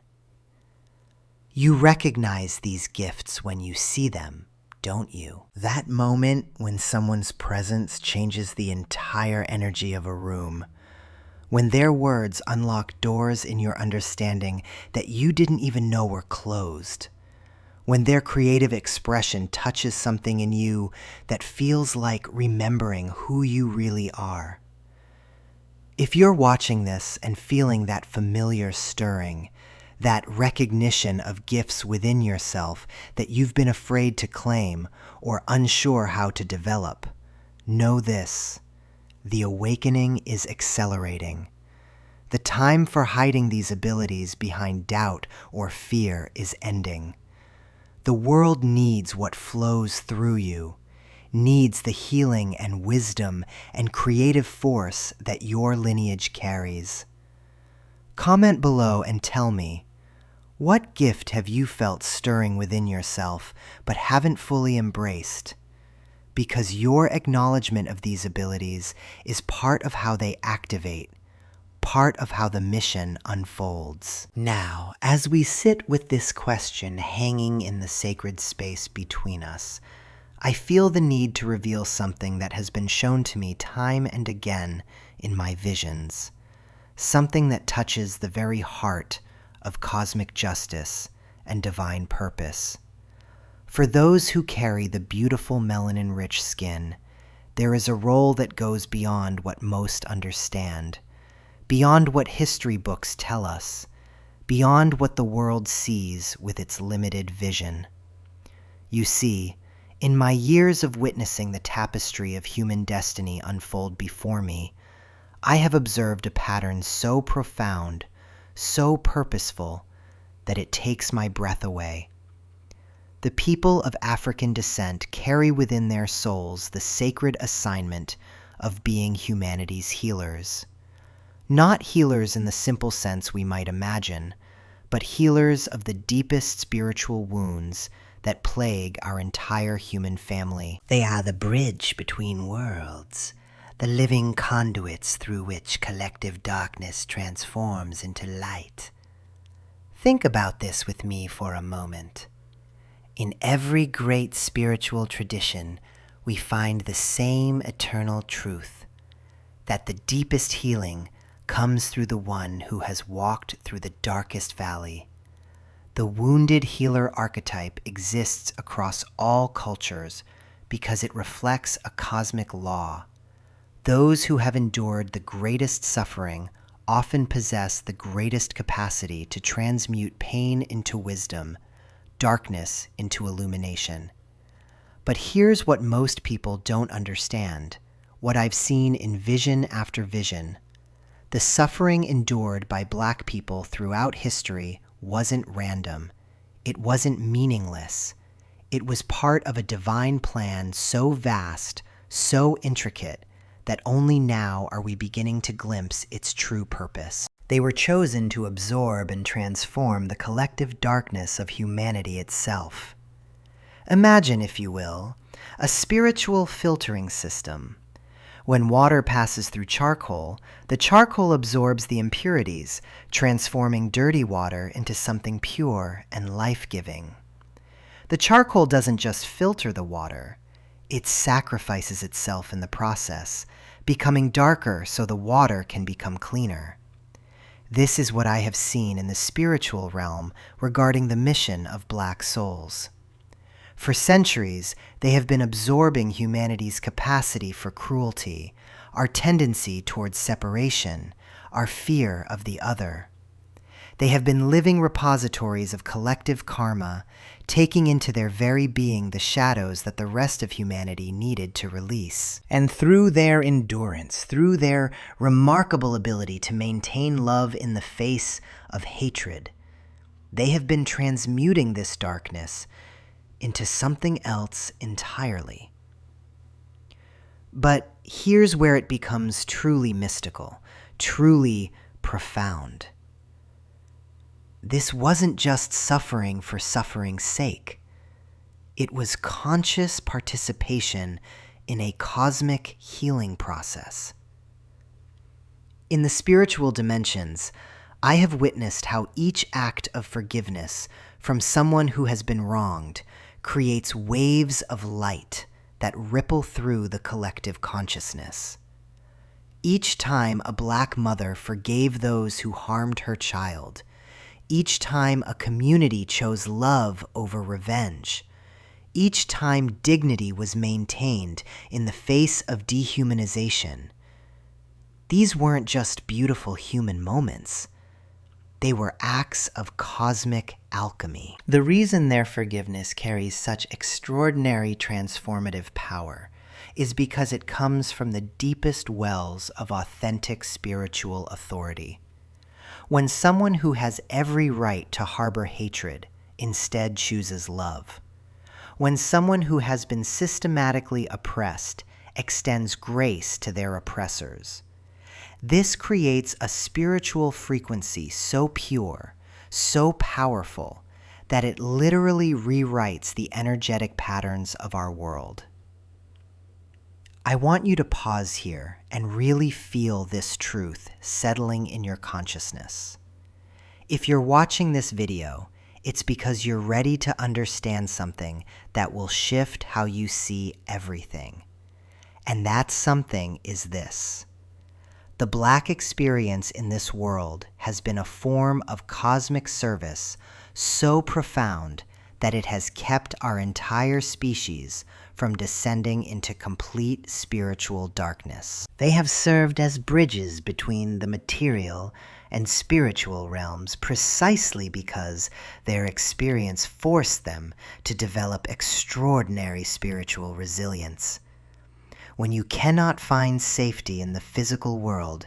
You recognize these gifts when you see them, don't you? That moment when someone's presence changes the entire energy of a room, when their words unlock doors in your understanding that you didn't even know were closed, when their creative expression touches something in you that feels like remembering who you really are. If you're watching this and feeling that familiar stirring, that recognition of gifts within yourself that you've been afraid to claim or unsure how to develop, know this: the awakening is accelerating. The time for hiding these abilities behind doubt or fear is ending. The world needs what flows through you, needs the healing and wisdom and creative force that your lineage carries. Comment below and tell me, what gift have you felt stirring within yourself but haven't fully embraced? Because your acknowledgement of these abilities is part of how they activate, part of how the mission unfolds. Now, as we sit with this question hanging in the sacred space between us, I feel the need to reveal something that has been shown to me time and again in my visions, something that touches the very heart of cosmic justice and divine purpose. For those who carry the beautiful melanin-rich skin, there is a role that goes beyond what most understand, beyond what history books tell us, beyond what the world sees with its limited vision. You see, in my years of witnessing the tapestry of human destiny unfold before me, I have observed a pattern so profound, so purposeful, that it takes my breath away. The people of African descent carry within their souls the sacred assignment of being humanity's healers. Not healers in the simple sense we might imagine, but healers of the deepest spiritual wounds that plague our entire human family. They are the bridge between worlds, the living conduits through which collective darkness transforms into light. Think about this with me for a moment. In every great spiritual tradition, we find the same eternal truth, that the deepest healing comes through the one who has walked through the darkest valley. The wounded healer archetype exists across all cultures because it reflects a cosmic law. Those who have endured the greatest suffering often possess the greatest capacity to transmute pain into wisdom, darkness into illumination. But here's what most people don't understand, what I've seen in vision after vision. The suffering endured by Black people throughout history wasn't random. It wasn't meaningless. It was part of a divine plan so vast, so intricate, that only now are we beginning to glimpse its true purpose. They were chosen to absorb and transform the collective darkness of humanity itself. Imagine, if you will, a spiritual filtering system. When water passes through charcoal, the charcoal absorbs the impurities, transforming dirty water into something pure and life-giving. The charcoal doesn't just filter the water, it sacrifices itself in the process, becoming darker so the water can become cleaner. This is what I have seen in the spiritual realm regarding the mission of Black souls. For centuries, they have been absorbing humanity's capacity for cruelty, our tendency towards separation, our fear of the other. They have been living repositories of collective karma, taking into their very being the shadows that the rest of humanity needed to release. And through their endurance, through their remarkable ability to maintain love in the face of hatred, they have been transmuting this darkness into something else entirely. But here's where it becomes truly mystical, truly profound. This wasn't just suffering for suffering's sake. It was conscious participation in a cosmic healing process. In the spiritual dimensions, I have witnessed how each act of forgiveness from someone who has been wronged creates waves of light that ripple through the collective consciousness. Each time a black mother forgave those who harmed her child. Each time a community chose love over revenge. Each time dignity was maintained in the face of dehumanization. These weren't just beautiful human moments. They were acts of cosmic alchemy. The reason their forgiveness carries such extraordinary transformative power is because it comes from the deepest wells of authentic spiritual authority. When someone who has every right to harbor hatred instead chooses love, when someone who has been systematically oppressed extends grace to their oppressors, this creates a spiritual frequency so pure, so powerful, that it literally rewrites the energetic patterns of our world. I want you to pause here and really feel this truth settling in your consciousness. If you're watching this video, it's because you're ready to understand something that will shift how you see everything. And that something is this. The Black experience in this world has been a form of cosmic service so profound that it has kept our entire species from descending into complete spiritual darkness. They have served as bridges between the material and spiritual realms precisely because their experience forced them to develop extraordinary spiritual resilience. When you cannot find safety in the physical world,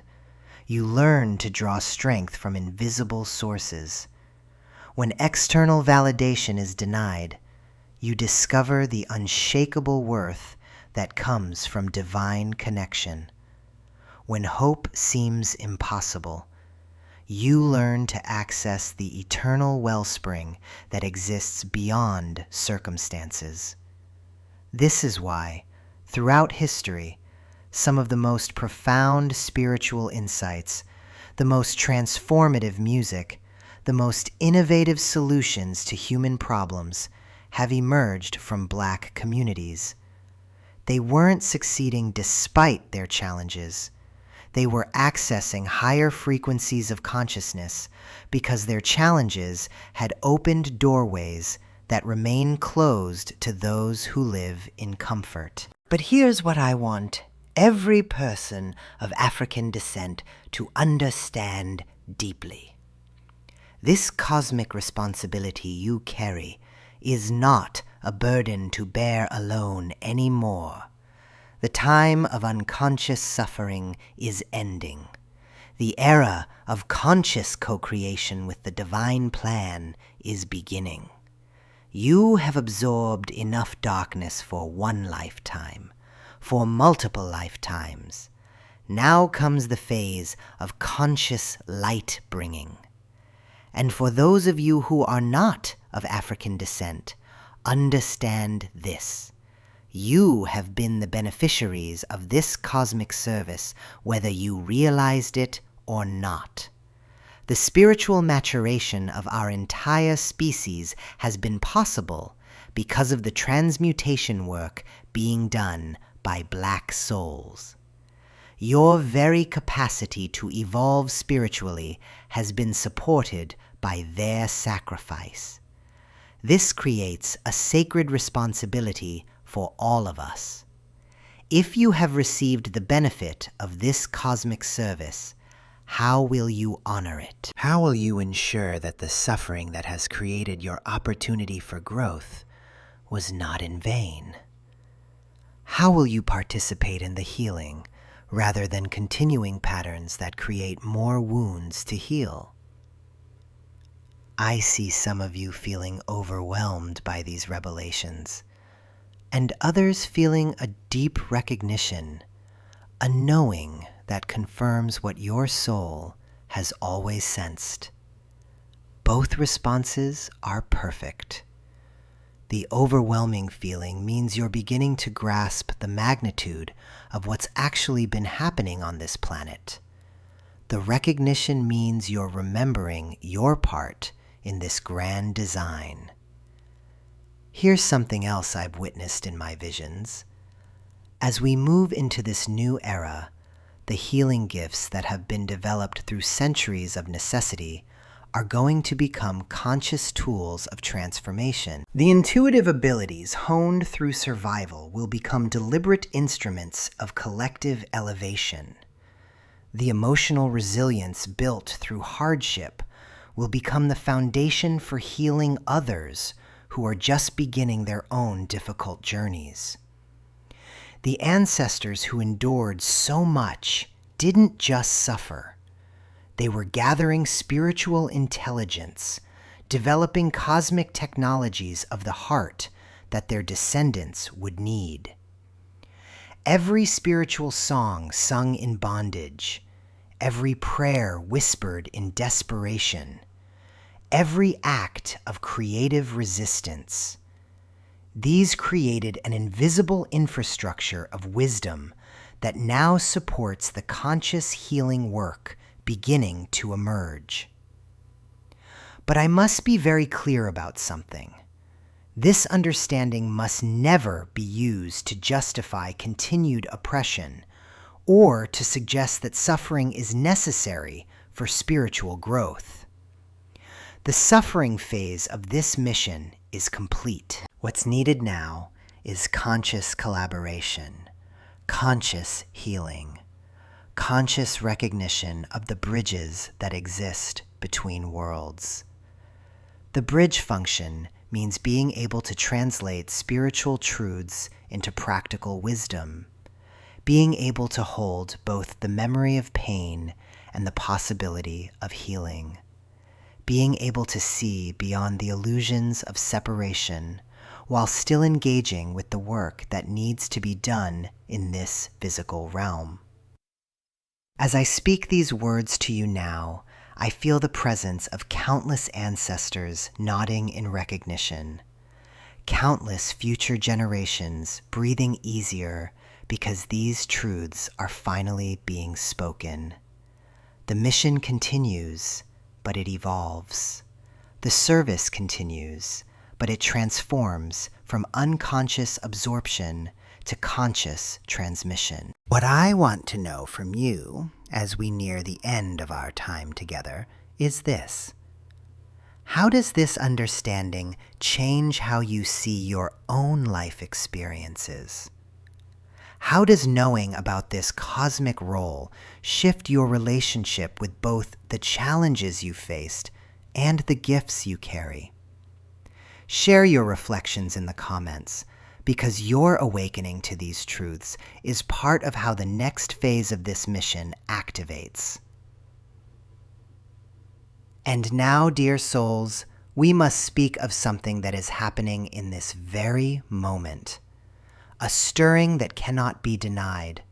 you learn to draw strength from invisible sources. When external validation is denied, you discover the unshakable worth that comes from divine connection. When hope seems impossible, you learn to access the eternal wellspring that exists beyond circumstances. This is why, throughout history, some of the most profound spiritual insights, the most transformative music, the most innovative solutions to human problems have emerged from Black communities. They weren't succeeding despite their challenges. They were accessing higher frequencies of consciousness because their challenges had opened doorways that remain closed to those who live in comfort. But here's what I want every person of African descent to understand deeply. This cosmic responsibility you carry is not a burden to bear alone anymore. The time of unconscious suffering is ending. The era of conscious co-creation with the divine plan is beginning. You have absorbed enough darkness for one lifetime, for multiple lifetimes. Now comes the phase of conscious light bringing. And for those of you who are not of African descent, understand this. You have been the beneficiaries of this cosmic service, whether you realized it or not. The spiritual maturation of our entire species has been possible because of the transmutation work being done by Black souls. Your very capacity to evolve spiritually has been supported by their sacrifice. This creates a sacred responsibility for all of us. If you have received the benefit of this cosmic service, how will you honor it? How will you ensure that the suffering that has created your opportunity for growth was not in vain? How will you participate in the healing rather than continuing patterns that create more wounds to heal? I see some of you feeling overwhelmed by these revelations, and others feeling a deep recognition, a knowing that confirms what your soul has always sensed. Both responses are perfect. The overwhelming feeling means you're beginning to grasp the magnitude of what's actually been happening on this planet. The recognition means you're remembering your part in this grand design. Here's something else I've witnessed in my visions. As we move into this new era, the healing gifts that have been developed through centuries of necessity are going to become conscious tools of transformation. The intuitive abilities honed through survival will become deliberate instruments of collective elevation. The emotional resilience built through hardship will become the foundation for healing others who are just beginning their own difficult journeys. The ancestors who endured so much didn't just suffer. They were gathering spiritual intelligence, developing cosmic technologies of the heart that their descendants would need. Every spiritual song sung in bondage, every prayer whispered in desperation, every act of creative resistance, these created an invisible infrastructure of wisdom that now supports the conscious healing work beginning to emerge. But I must be very clear about something. This understanding must never be used to justify continued oppression or to suggest that suffering is necessary for spiritual growth. The suffering phase of this mission is complete. What's needed now is conscious collaboration, conscious healing, conscious recognition of the bridges that exist between worlds. The bridge function means being able to translate spiritual truths into practical wisdom, being able to hold both the memory of pain and the possibility of healing, being able to see beyond the illusions of separation while still engaging with the work that needs to be done in this physical realm. As I speak these words to you now, I feel the presence of countless ancestors nodding in recognition, countless future generations breathing easier because these truths are finally being spoken. The mission continues, but it evolves. The service continues, but it transforms from unconscious absorption to conscious transmission. What I want to know from you, as we near the end of our time together, is this. How does this understanding change how you see your own life experiences? How does knowing about this cosmic role shift your relationship with both the challenges you faced and the gifts you carry? Share your reflections in the comments, because your awakening to these truths is part of how the next phase of this mission activates. And now, dear souls, we must speak of something that is happening in this very moment. A stirring that cannot be denied.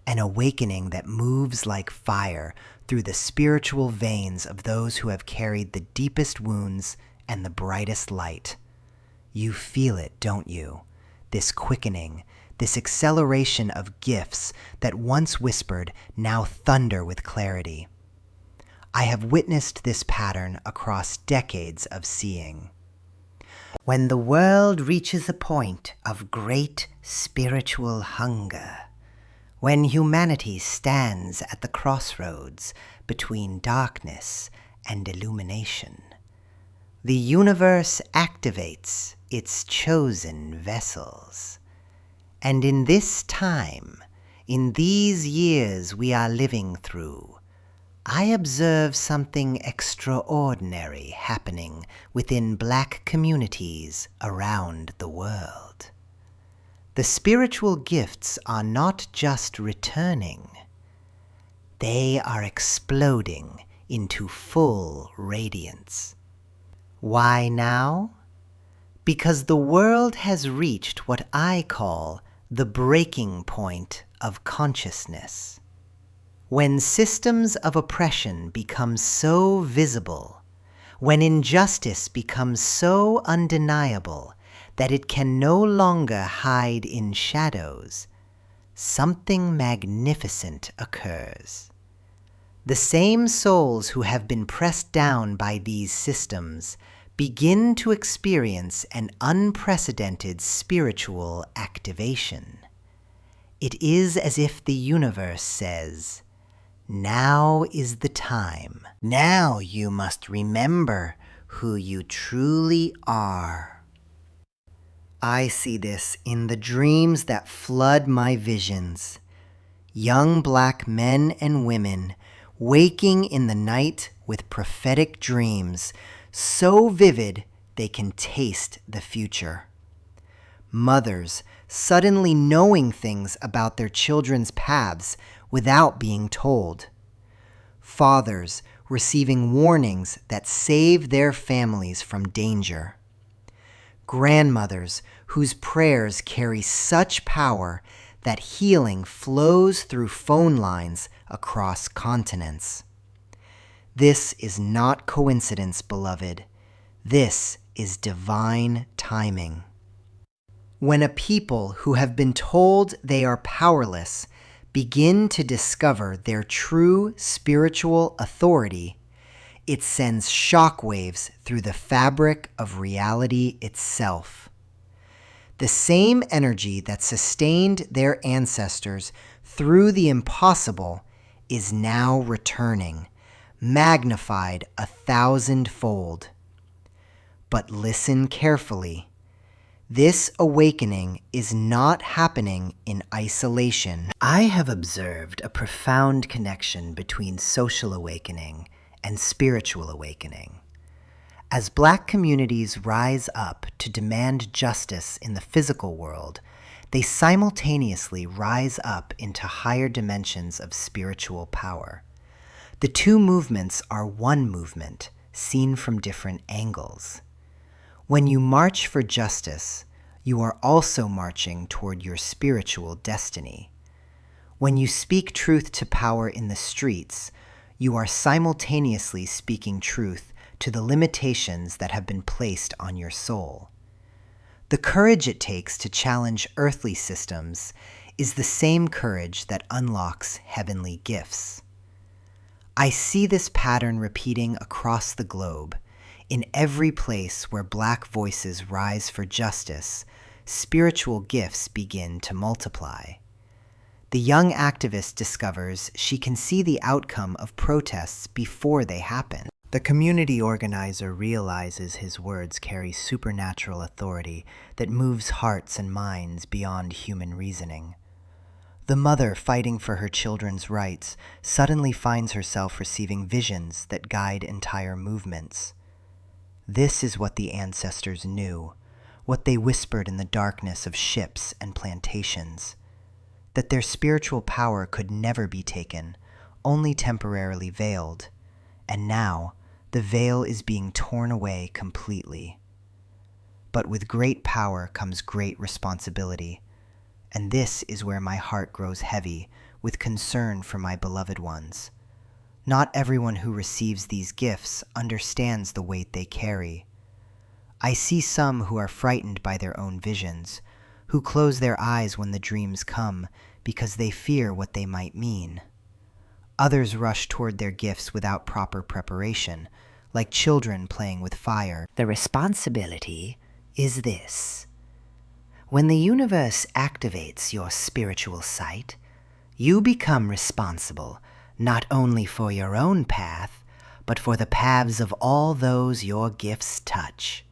An awakening that moves like fire through the spiritual veins of those who have carried the deepest wounds and the brightest light. You feel it, don't you? This quickening, this acceleration of gifts that once whispered now thunder with clarity. I have witnessed this pattern across decades of seeing. When the world reaches a point of great spiritual hunger, when humanity stands at the crossroads between darkness and illumination, the universe activates its chosen vessels. And in this time, in these years we are living through, I observe something extraordinary happening within Black communities around the world. The spiritual gifts are not just returning, they are exploding into full radiance. Why now? Because the world has reached what I call the breaking point of consciousness. When systems of oppression become so visible, when injustice becomes so undeniable that it can no longer hide in shadows, something magnificent occurs. The same souls who have been pressed down by these systems begin to experience an unprecedented spiritual activation. It is as if the universe says, "Now is the time. Now you must remember who you truly are." I see this in the dreams that flood my visions. Young black men and women waking in the night with prophetic dreams so vivid they can taste the future. Mothers suddenly knowing things about their children's paths without being told. Fathers receiving warnings that save their families from danger. Grandmothers whose prayers carry such power that healing flows through phone lines across continents. This is not coincidence, beloved. This is divine timing. When a people who have been told they are powerless begin to discover their true spiritual authority, it sends shockwaves through the fabric of reality itself. The same energy that sustained their ancestors through the impossible is now returning, magnified 1,000-fold. But listen carefully. This awakening is not happening in isolation. I have observed a profound connection between social awakening and spiritual awakening. As Black communities rise up to demand justice in the physical world, they simultaneously rise up into higher dimensions of spiritual power. The two movements are one movement, seen from different angles. When you march for justice, you are also marching toward your spiritual destiny. When you speak truth to power in the streets, you are simultaneously speaking truth to the limitations that have been placed on your soul. The courage it takes to challenge earthly systems is the same courage that unlocks heavenly gifts. I see this pattern repeating across the globe. In every place where Black voices rise for justice, spiritual gifts begin to multiply. The young activist discovers she can see the outcome of protests before they happen. The community organizer realizes his words carry supernatural authority that moves hearts and minds beyond human reasoning. The mother fighting for her children's rights suddenly finds herself receiving visions that guide entire movements. This is what the ancestors knew, what they whispered in the darkness of ships and plantations, that their spiritual power could never be taken, only temporarily veiled, and now the veil is being torn away completely. But with great power comes great responsibility, and this is where my heart grows heavy with concern for my beloved ones. Not everyone who receives these gifts understands the weight they carry. I see some who are frightened by their own visions, who close their eyes when the dreams come because they fear what they might mean. Others rush toward their gifts without proper preparation, like children playing with fire. The responsibility is this. When the universe activates your spiritual sight, you become responsible not only for your own path, but for the paths of all those your gifts touch.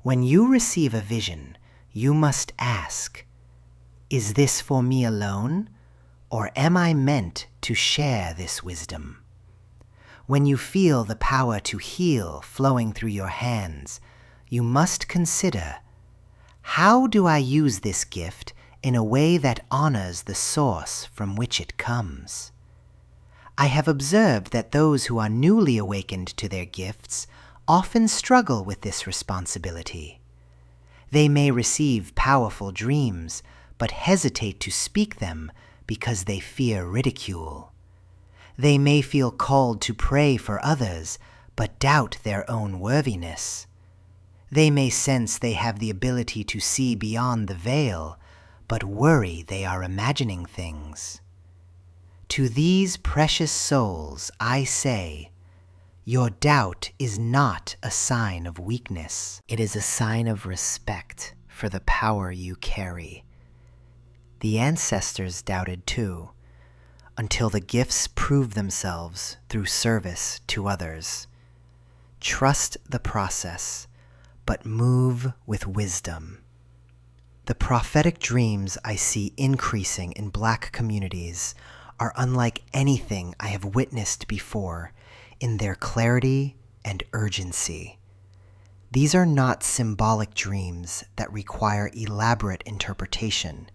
When you receive a vision, you must ask, is this for me alone, or am I meant to share this wisdom? When you feel the power to heal flowing through your hands, you must consider, how do I use this gift in a way that honors the source from which it comes? I have observed that those who are newly awakened to their gifts often struggle with this responsibility. They may receive powerful dreams, but hesitate to speak them because they fear ridicule. They may feel called to pray for others, but doubt their own worthiness. They may sense they have the ability to see beyond the veil, but worry they are imagining things. To these precious souls I say, your doubt is not a sign of weakness. It is a sign of respect for the power you carry. The ancestors doubted too, until the gifts prove themselves through service to others. Trust the process, but move with wisdom. The prophetic dreams I see increasing in Black communities are unlike anything I have witnessed before in their clarity and urgency. These are not symbolic dreams that require elaborate interpretation.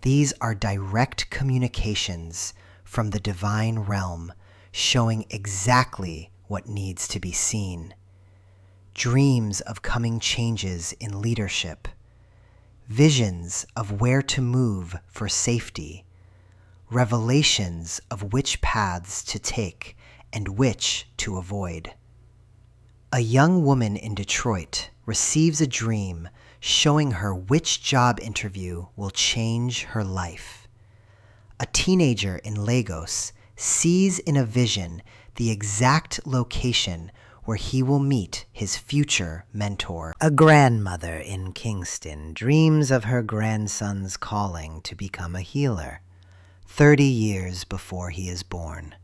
These are direct communications from the divine realm, showing exactly what needs to be seen. Dreams of coming changes in leadership, visions of where to move for safety, revelations of which paths to take and which to avoid. A young woman in Detroit receives a dream showing her which job interview will change her life. A teenager in Lagos sees in a vision the exact location where he will meet his future mentor. A grandmother in Kingston dreams of her grandson's calling to become a healer 30 years before he is born.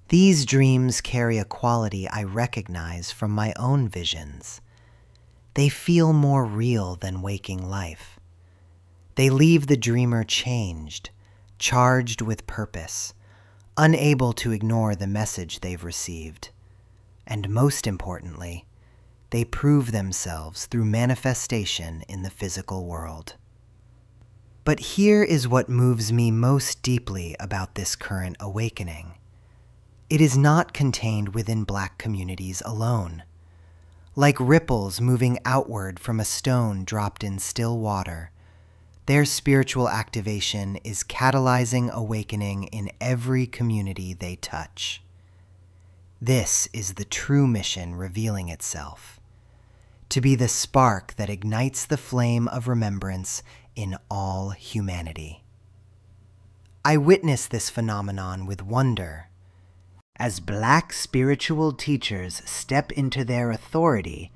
These dreams carry a quality I recognize from my own visions. They feel more real than waking life. They leave the dreamer changed, charged with purpose, unable to ignore the message they've received. And most importantly, they prove themselves through manifestation in the physical world. But here is what moves me most deeply about this current awakening. It is not contained within Black communities alone. Like ripples moving outward from a stone dropped in still water, their spiritual activation is catalyzing awakening in every community they touch. This is the true mission revealing itself, to be the spark that ignites the flame of remembrance in all humanity. I witness this phenomenon with wonder. As Black spiritual teachers step into their authority,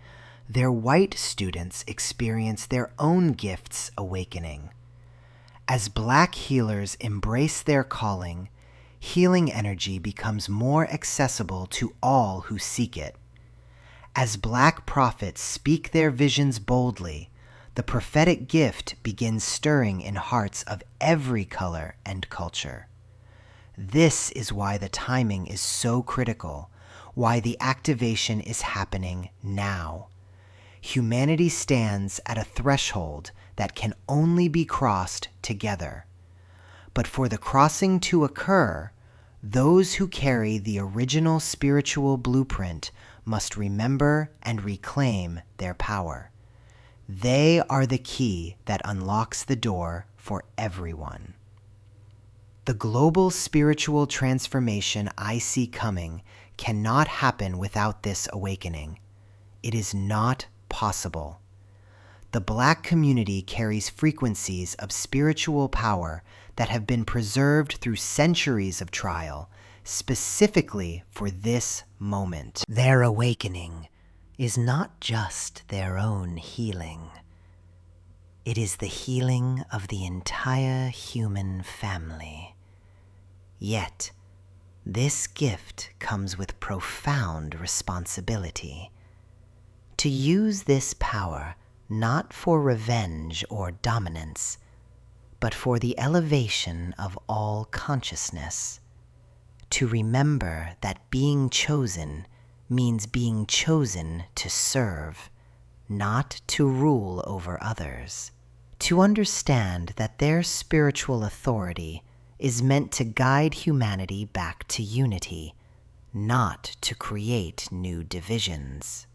their white students experience their own gifts awakening. As Black healers embrace their calling, healing energy becomes more accessible to all who seek it. As Black prophets speak their visions boldly, the prophetic gift begins stirring in hearts of every color and culture. This is why the timing is so critical, why the activation is happening now. Humanity stands at a threshold that can only be crossed together. But for the crossing to occur, those who carry the original spiritual blueprint must remember and reclaim their power. They are the key that unlocks the door for everyone. The global spiritual transformation I see coming cannot happen without this awakening. It is not possible. The Black community carries frequencies of spiritual power that have been preserved through centuries of trial, specifically for this moment. Their awakening is not just their own healing. It is the healing of the entire human family. Yet, this gift comes with profound responsibility. To use this power not for revenge or dominance, but for the elevation of all consciousness. To remember that being chosen means being chosen to serve, not to rule over others. To understand that their spiritual authority is meant to guide humanity back to unity, not to create new divisions.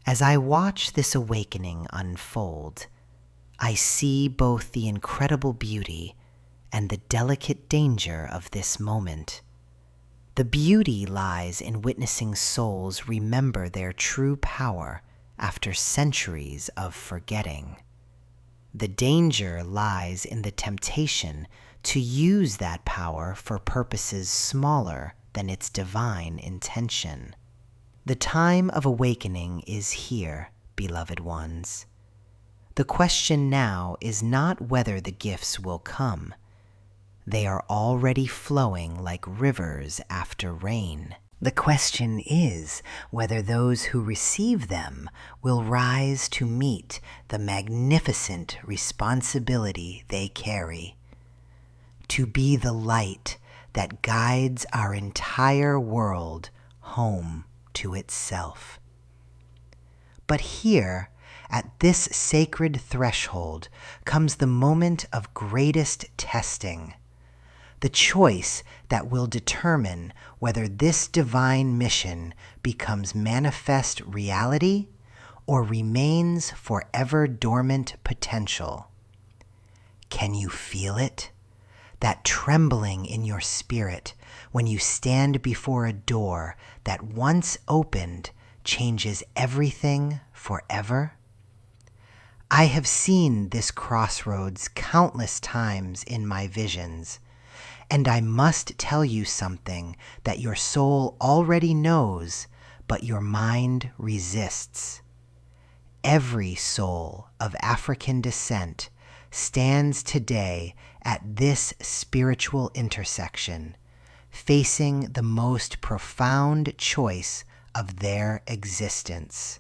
As I watch this awakening unfold, I see both the incredible beauty and the delicate danger of this moment. The beauty lies in witnessing souls remember their true power after centuries of forgetting. The danger lies in the temptation to use that power for purposes smaller than its divine intention. The time of awakening is here, beloved ones. The question now is not whether the gifts will come. They are already flowing like rivers after rain. The question is whether those who receive them will rise to meet the magnificent responsibility they carry, to be the light that guides our entire world home to itself. But here, at this sacred threshold, comes the moment of greatest testing, the choice that will determine whether this divine mission becomes manifest reality or remains forever dormant potential. Can you feel it? That trembling in your spirit when you stand before a door that once opened changes everything forever? I have seen this crossroads countless times in my visions, and I must tell you something that your soul already knows, but your mind resists. Every soul of African descent stands today at this spiritual intersection, facing the most profound choice of their existence.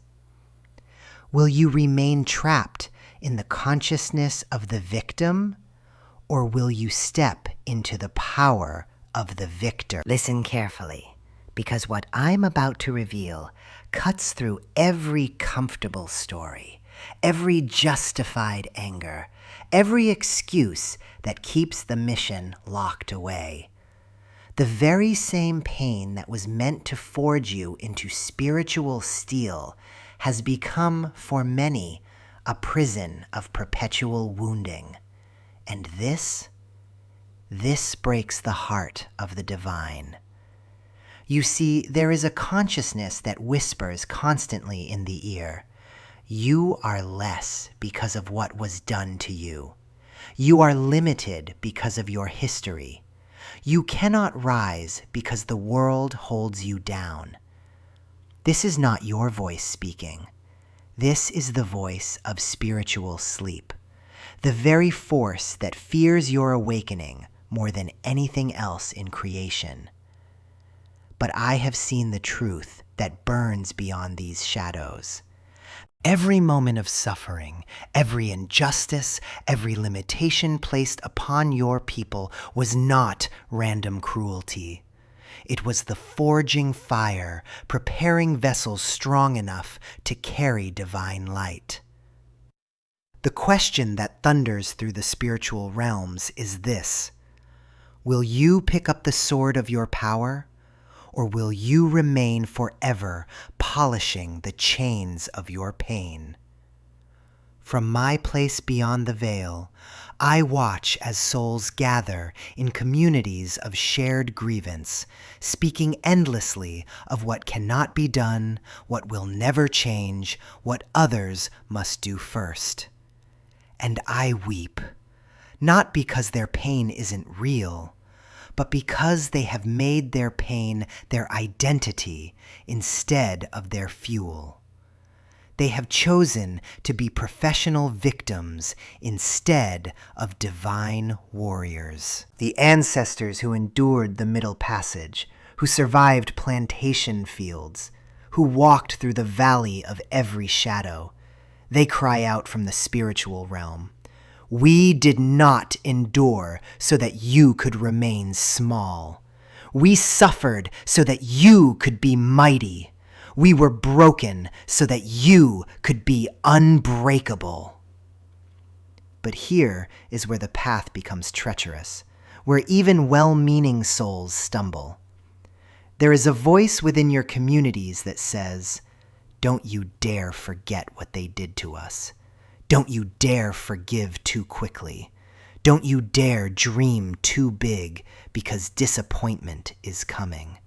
Will you remain trapped in the consciousness of the victim, or will you step into the power of the victor? Listen carefully, because what I'm about to reveal cuts through every comfortable story, every justified anger, every excuse that keeps the mission locked away. The very same pain that was meant to forge you into spiritual steel has become, for many, a prison of perpetual wounding. And this breaks the heart of the divine. You see, there is a consciousness that whispers constantly in the ear, "You are less because of what was done to you. You are limited because of your history. You cannot rise because the world holds you down." This is not your voice speaking. This is the voice of spiritual sleep, the very force that fears your awakening more than anything else in creation. But I have seen the truth that burns beyond these shadows. Every moment of suffering, every injustice, every limitation placed upon your people was not random cruelty. It was the forging fire, preparing vessels strong enough to carry divine light. The question that thunders through the spiritual realms is this: will you pick up the sword of your power, or will you remain forever polishing the chains of your pain? From my place beyond the veil, I watch as souls gather in communities of shared grievance, speaking endlessly of what cannot be done, what will never change, what others must do first. And I weep, not because their pain isn't real, but because they have made their pain their identity instead of their fuel. They have chosen to be professional victims instead of divine warriors. The ancestors who endured the Middle Passage, who survived plantation fields, who walked through the valley of every shadow, they cry out from the spiritual realm, "We did not endure so that you could remain small. We suffered so that you could be mighty. We were broken so that you could be unbreakable." But here is where the path becomes treacherous, where even well-meaning souls stumble. There is a voice within your communities that says, "Don't you dare forget what they did to us. Don't you dare forgive too quickly. Don't you dare dream too big, because disappointment is coming."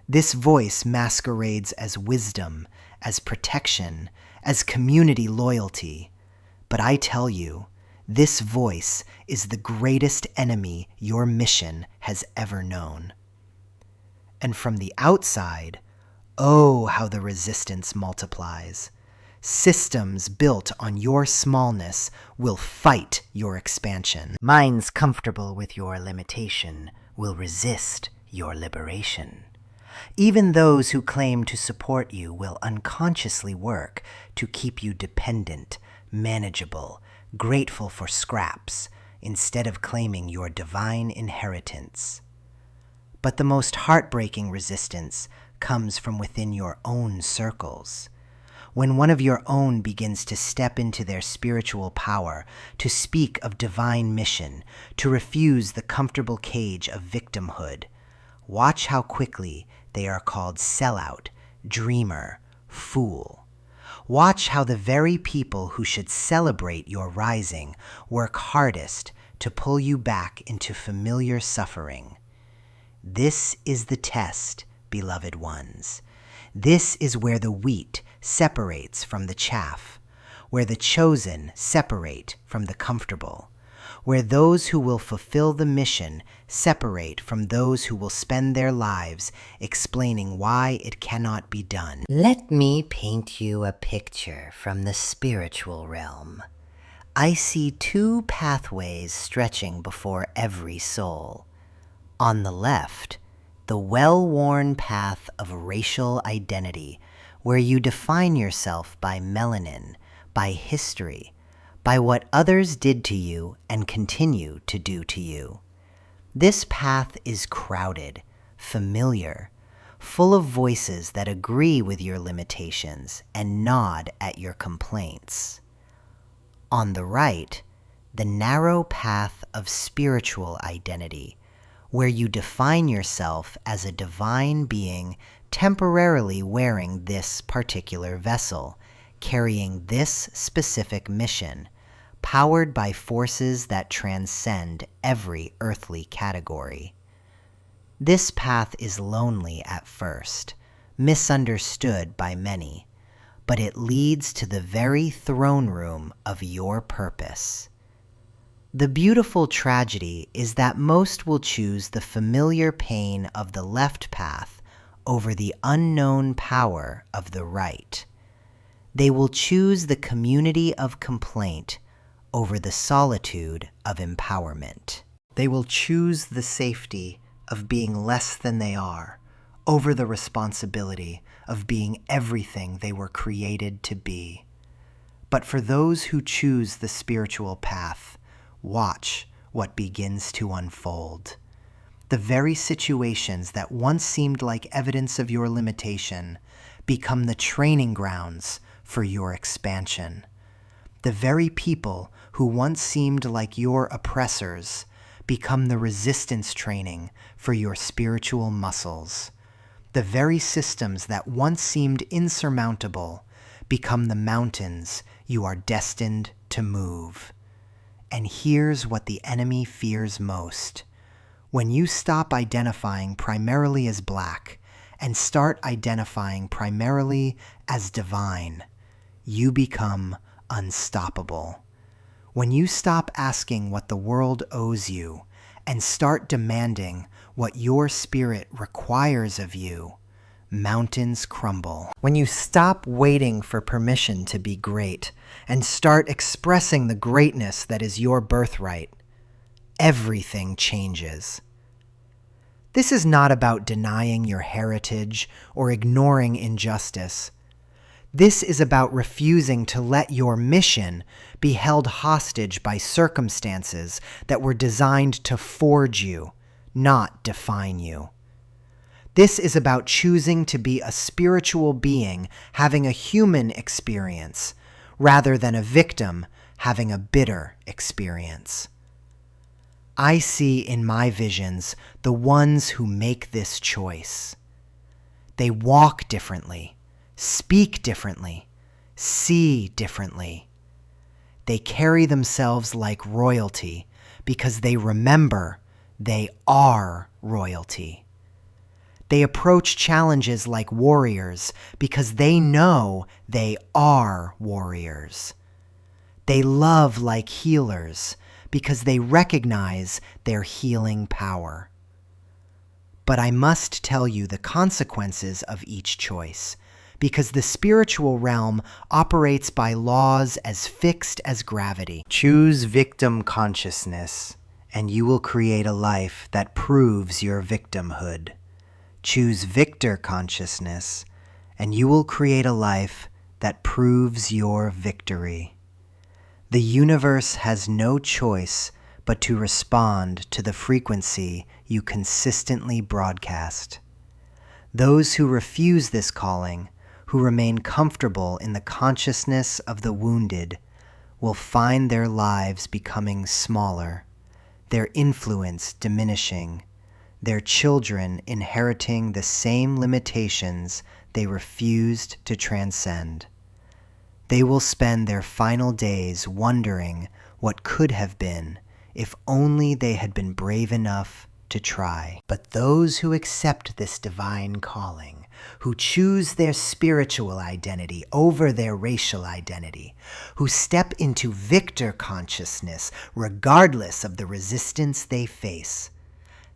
This voice masquerades as wisdom, as protection, as community loyalty. But I tell you, this voice is the greatest enemy your mission has ever known. And from the outside, oh, how the resistance multiplies. Systems built on your smallness will fight your expansion. Minds comfortable with your limitation will resist your liberation. Even those who claim to support you will unconsciously work to keep you dependent, manageable, grateful for scraps, instead of claiming your divine inheritance. But the most heartbreaking resistance comes from within your own circles. When one of your own begins to step into their spiritual power, to speak of divine mission, to refuse the comfortable cage of victimhood, watch how quickly they are called sellout, dreamer, fool. Watch how the very people who should celebrate your rising work hardest to pull you back into familiar suffering. This is the test, beloved ones. This is where the wheat separates from the chaff, where the chosen separate from the comfortable, where those who will fulfill the mission separate from those who will spend their lives explaining why it cannot be done. Let me paint you a picture from the spiritual realm. I see two pathways stretching before every soul. On the left, the well-worn path of racial identity, where you define yourself by melanin, by history, by what others did to you and continue to do to you. This path is crowded, familiar, full of voices that agree with your limitations and nod at your complaints. On the right, the narrow path of spiritual identity, where you define yourself as a divine being temporarily wearing this particular vessel, carrying this specific mission, powered by forces that transcend every earthly category. This path is lonely at first, misunderstood by many, but it leads to the very throne room of your purpose. The beautiful tragedy is that most will choose the familiar pain of the left path over the unknown power of the right. They will choose the community of complaint over the solitude of empowerment. They will choose the safety of being less than they are over the responsibility of being everything they were created to be. But for those who choose the spiritual path, watch what begins to unfold. The very situations that once seemed like evidence of your limitation become the training grounds for your expansion. The very people who once seemed like your oppressors become the resistance training for your spiritual muscles. The very systems that once seemed insurmountable become the mountains you are destined to move. And here's what the enemy fears most. When you stop identifying primarily as black and start identifying primarily as divine, you become unstoppable. When you stop asking what the world owes you and start demanding what your spirit requires of you, mountains crumble. When you stop waiting for permission to be great and start expressing the greatness that is your birthright, everything changes. This is not about denying your heritage or ignoring injustice. This is about refusing to let your mission be held hostage by circumstances that were designed to forge you, not define you. This is about choosing to be a spiritual being having a human experience, rather than a victim having a bitter experience. I see in my visions the ones who make this choice. They walk differently, speak differently, see differently. They carry themselves like royalty because they remember they are royalty. They approach challenges like warriors because they know they are warriors. They love like healers because they recognize their healing power. But I must tell you the consequences of each choice, because the spiritual realm operates by laws as fixed as gravity. Choose victim consciousness, and you will create a life that proves your victimhood. Choose victor consciousness, and you will create a life that proves your victory. The universe has no choice but to respond to the frequency you consistently broadcast. Those who refuse this calling, who remain comfortable in the consciousness of the wounded, will find their lives becoming smaller, their influence diminishing, their children inheriting the same limitations they refused to transcend. They will spend their final days wondering what could have been if only they had been brave enough to try. But those who accept this divine calling, who choose their spiritual identity over their racial identity, who step into victor consciousness regardless of the resistance they face,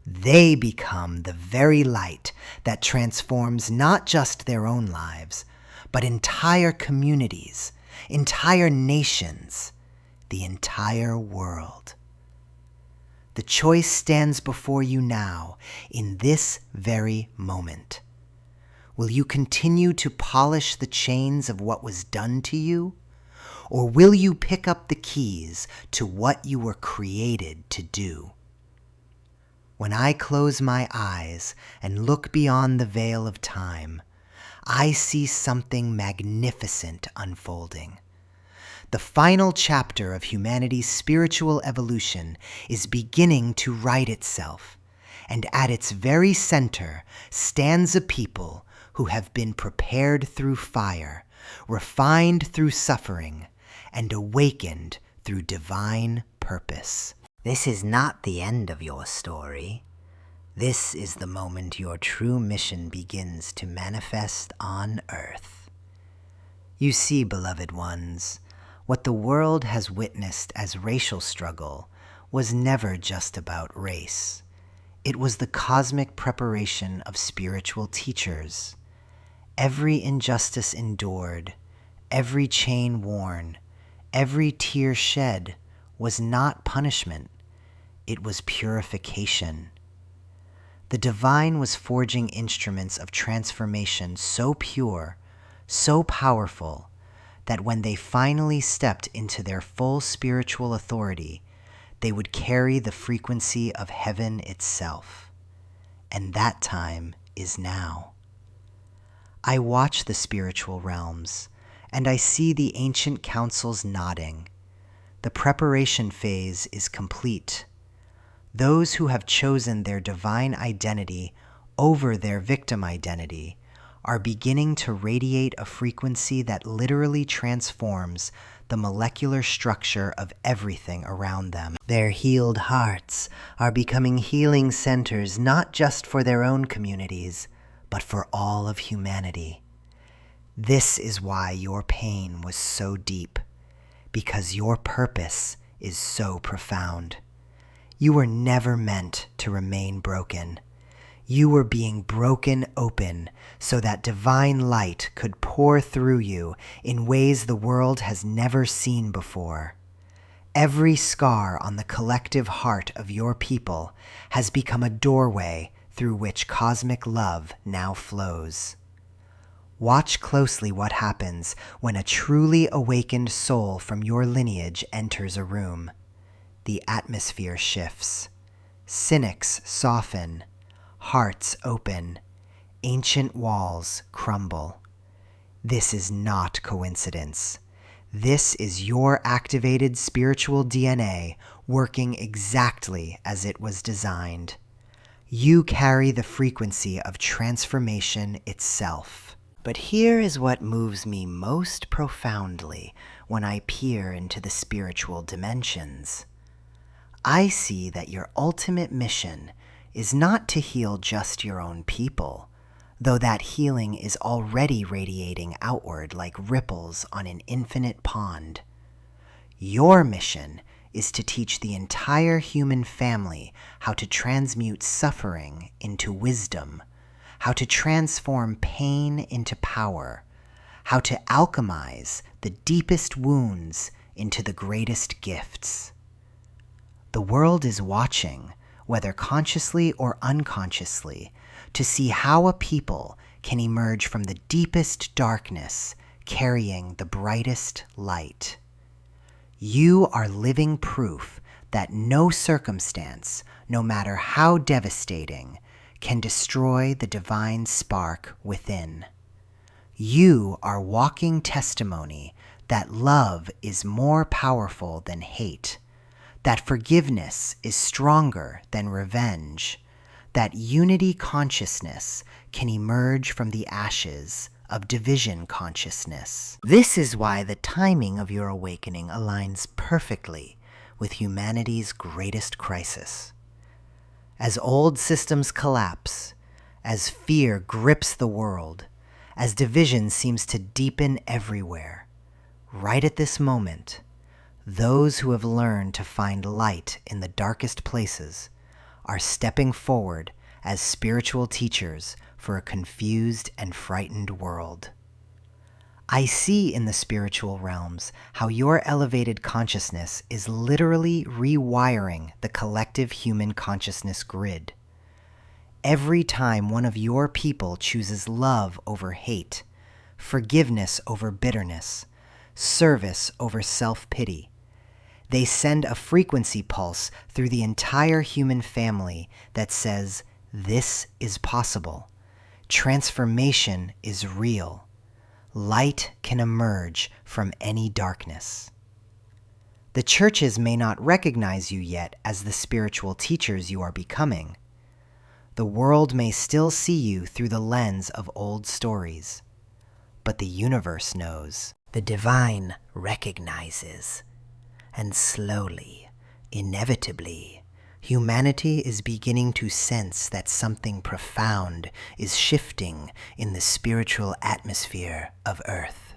they become the very light that transforms not just their own lives, but entire communities, entire nations, the entire world. The choice stands before you now, in this very moment. Will you continue to polish the chains of what was done to you? Or will you pick up the keys to what you were created to do? When I close my eyes and look beyond the veil of time, I see something magnificent unfolding. The final chapter of humanity's spiritual evolution is beginning to write itself, and at its very center stands a people who have been prepared through fire, refined through suffering, and awakened through divine purpose. This is not the end of your story. This is the moment your true mission begins to manifest on Earth. You see, beloved ones, what the world has witnessed as racial struggle was never just about race. It was the cosmic preparation of spiritual teachers. Every injustice endured, every chain worn, every tear shed was not punishment. It was purification. The divine was forging instruments of transformation so pure, so powerful, that when they finally stepped into their full spiritual authority, they would carry the frequency of heaven itself. And that time is now. I watch the spiritual realms, and I see the ancient councils nodding. The preparation phase is complete. Those who have chosen their divine identity over their victim identity are beginning to radiate a frequency that literally transforms the molecular structure of everything around them. Their healed hearts are becoming healing centers not just for their own communities, but for all of humanity. This is why your pain was so deep, because your purpose is so profound. You were never meant to remain broken. You were being broken open so that divine light could pour through you in ways the world has never seen before. Every scar on the collective heart of your people has become a doorway through which cosmic love now flows. Watch closely what happens when a truly awakened soul from your lineage enters a room. The atmosphere shifts. Cynics soften. Hearts open. Ancient walls crumble. This is not coincidence. This is your activated spiritual DNA working exactly as it was designed. You carry the frequency of transformation itself. But here is what moves me most profoundly when I peer into the spiritual dimensions. I see that your ultimate mission is not to heal just your own people, though that healing is already radiating outward like ripples on an infinite pond. Your mission is to teach the entire human family how to transmute suffering into wisdom, how to transform pain into power, how to alchemize the deepest wounds into the greatest gifts. The world is watching, whether consciously or unconsciously, to see how a people can emerge from the deepest darkness carrying the brightest light. You are living proof that no circumstance, no matter how devastating, can destroy the divine spark within. You are walking testimony that love is more powerful than hate, that forgiveness is stronger than revenge, that unity consciousness can emerge from the ashes of division consciousness. This is why the timing of your awakening aligns perfectly with humanity's greatest crisis. As old systems collapse, as fear grips the world, as division seems to deepen everywhere, right at this moment, those who have learned to find light in the darkest places are stepping forward as spiritual teachers for a confused and frightened world. I see in the spiritual realms how your elevated consciousness is literally rewiring the collective human consciousness grid. Every time one of your people chooses love over hate, forgiveness over bitterness, service over self-pity, they send a frequency pulse through the entire human family that says, this is possible. Transformation is real. Light can emerge from any darkness. The churches may not recognize you yet as the spiritual teachers you are becoming. The world may still see you through the lens of old stories. But the universe knows. The divine recognizes. And slowly, inevitably, humanity is beginning to sense that something profound is shifting in the spiritual atmosphere of Earth.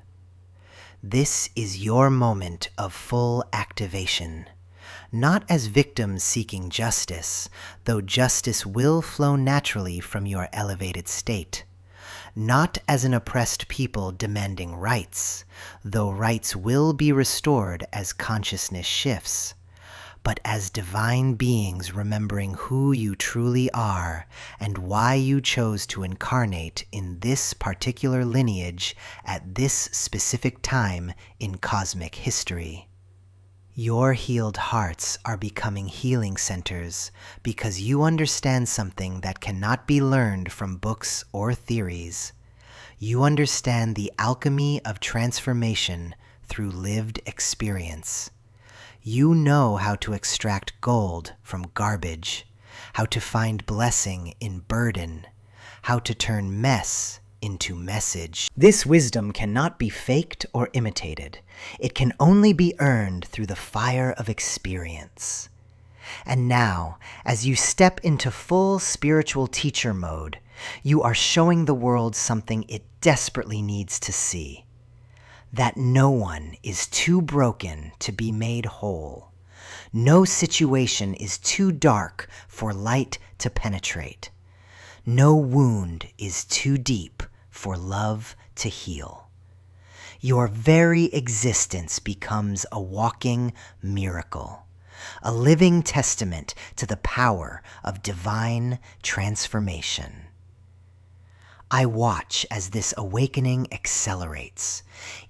This is your moment of full activation, not as victims seeking justice, though justice will flow naturally from your elevated state, not as an oppressed people demanding rights, though rights will be restored as consciousness shifts, but as divine beings remembering who you truly are and why you chose to incarnate in this particular lineage at this specific time in cosmic history. Your healed hearts are becoming healing centers because you understand something that cannot be learned from books or theories. You understand the alchemy of transformation through lived experience. You know how to extract gold from garbage, how to find blessing in burden, how to turn mess into message. This wisdom cannot be faked or imitated. It can only be earned through the fire of experience. And now, as you step into full spiritual teacher mode, you are showing the world something it desperately needs to see. That no one is too broken to be made whole. No situation is too dark for light to penetrate. No wound is too deep for love to heal. Your very existence becomes a walking miracle, a living testament to the power of divine transformation. I watch as this awakening accelerates.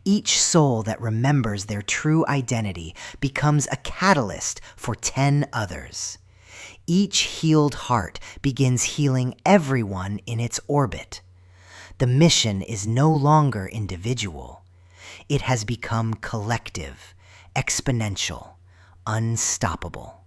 Each soul that remembers their true identity becomes a catalyst for 10 others. Each healed heart begins healing everyone in its orbit. The mission is no longer individual. It has become collective, exponential, unstoppable.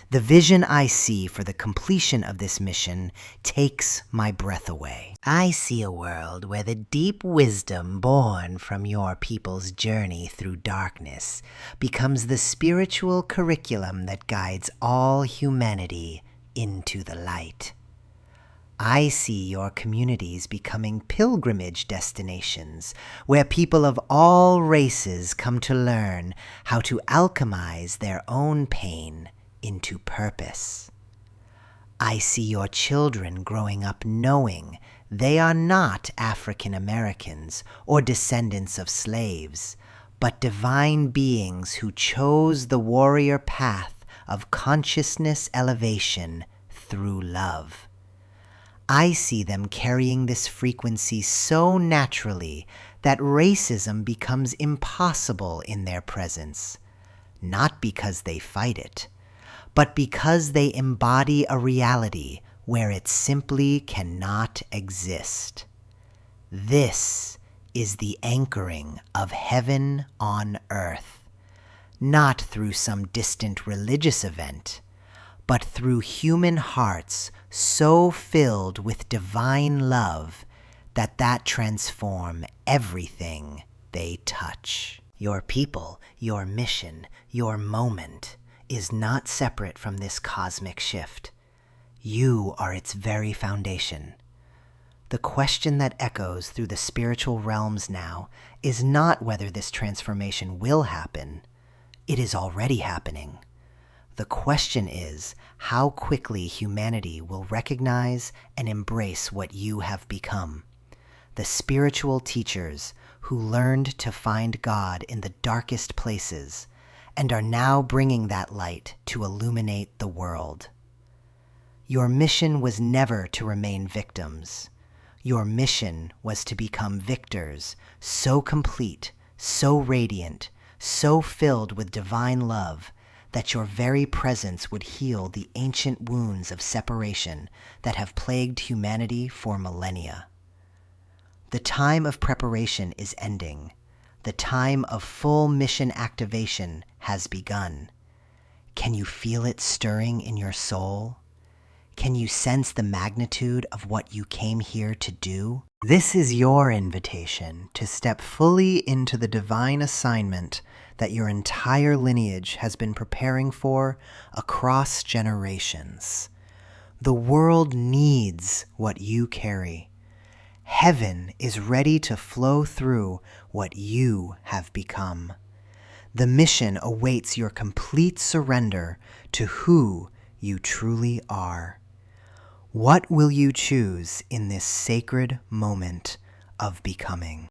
The vision I see for the completion of this mission takes my breath away. I see a world where the deep wisdom born from your people's journey through darkness becomes the spiritual curriculum that guides all humanity into the light. I see your communities becoming pilgrimage destinations where people of all races come to learn how to alchemize their own pain into purpose. I see your children growing up knowing They are not African Americans or descendants of slaves, but divine beings who chose the warrior path of consciousness elevation through love. I see them carrying this frequency so naturally that racism becomes impossible in their presence, not because they fight it, but because they embody a reality where it simply cannot exist. This is the anchoring of heaven on earth, not through some distant religious event, but through human hearts so filled with divine love that transform everything they touch. Your people, your mission, your moment is not separate from this cosmic shift. You are its very foundation. The question that echoes through the spiritual realms now is not whether this transformation will happen. It is already happening. The question is how quickly humanity will recognize and embrace what you have become. The spiritual teachers who learned to find God in the darkest places and are now bringing that light to illuminate the world. Your mission was never to remain victims. Your mission was to become victors, so complete, so radiant, so filled with divine love, that your very presence would heal the ancient wounds of separation that have plagued humanity for millennia. The time of preparation is ending. The time of full mission activation has begun. Can you feel it stirring in your soul? Can you sense the magnitude of what you came here to do? This is your invitation to step fully into the divine assignment that your entire lineage has been preparing for across generations. The world needs what you carry. Heaven is ready to flow through what you have become. The mission awaits your complete surrender to who you truly are. What will you choose in this sacred moment of becoming?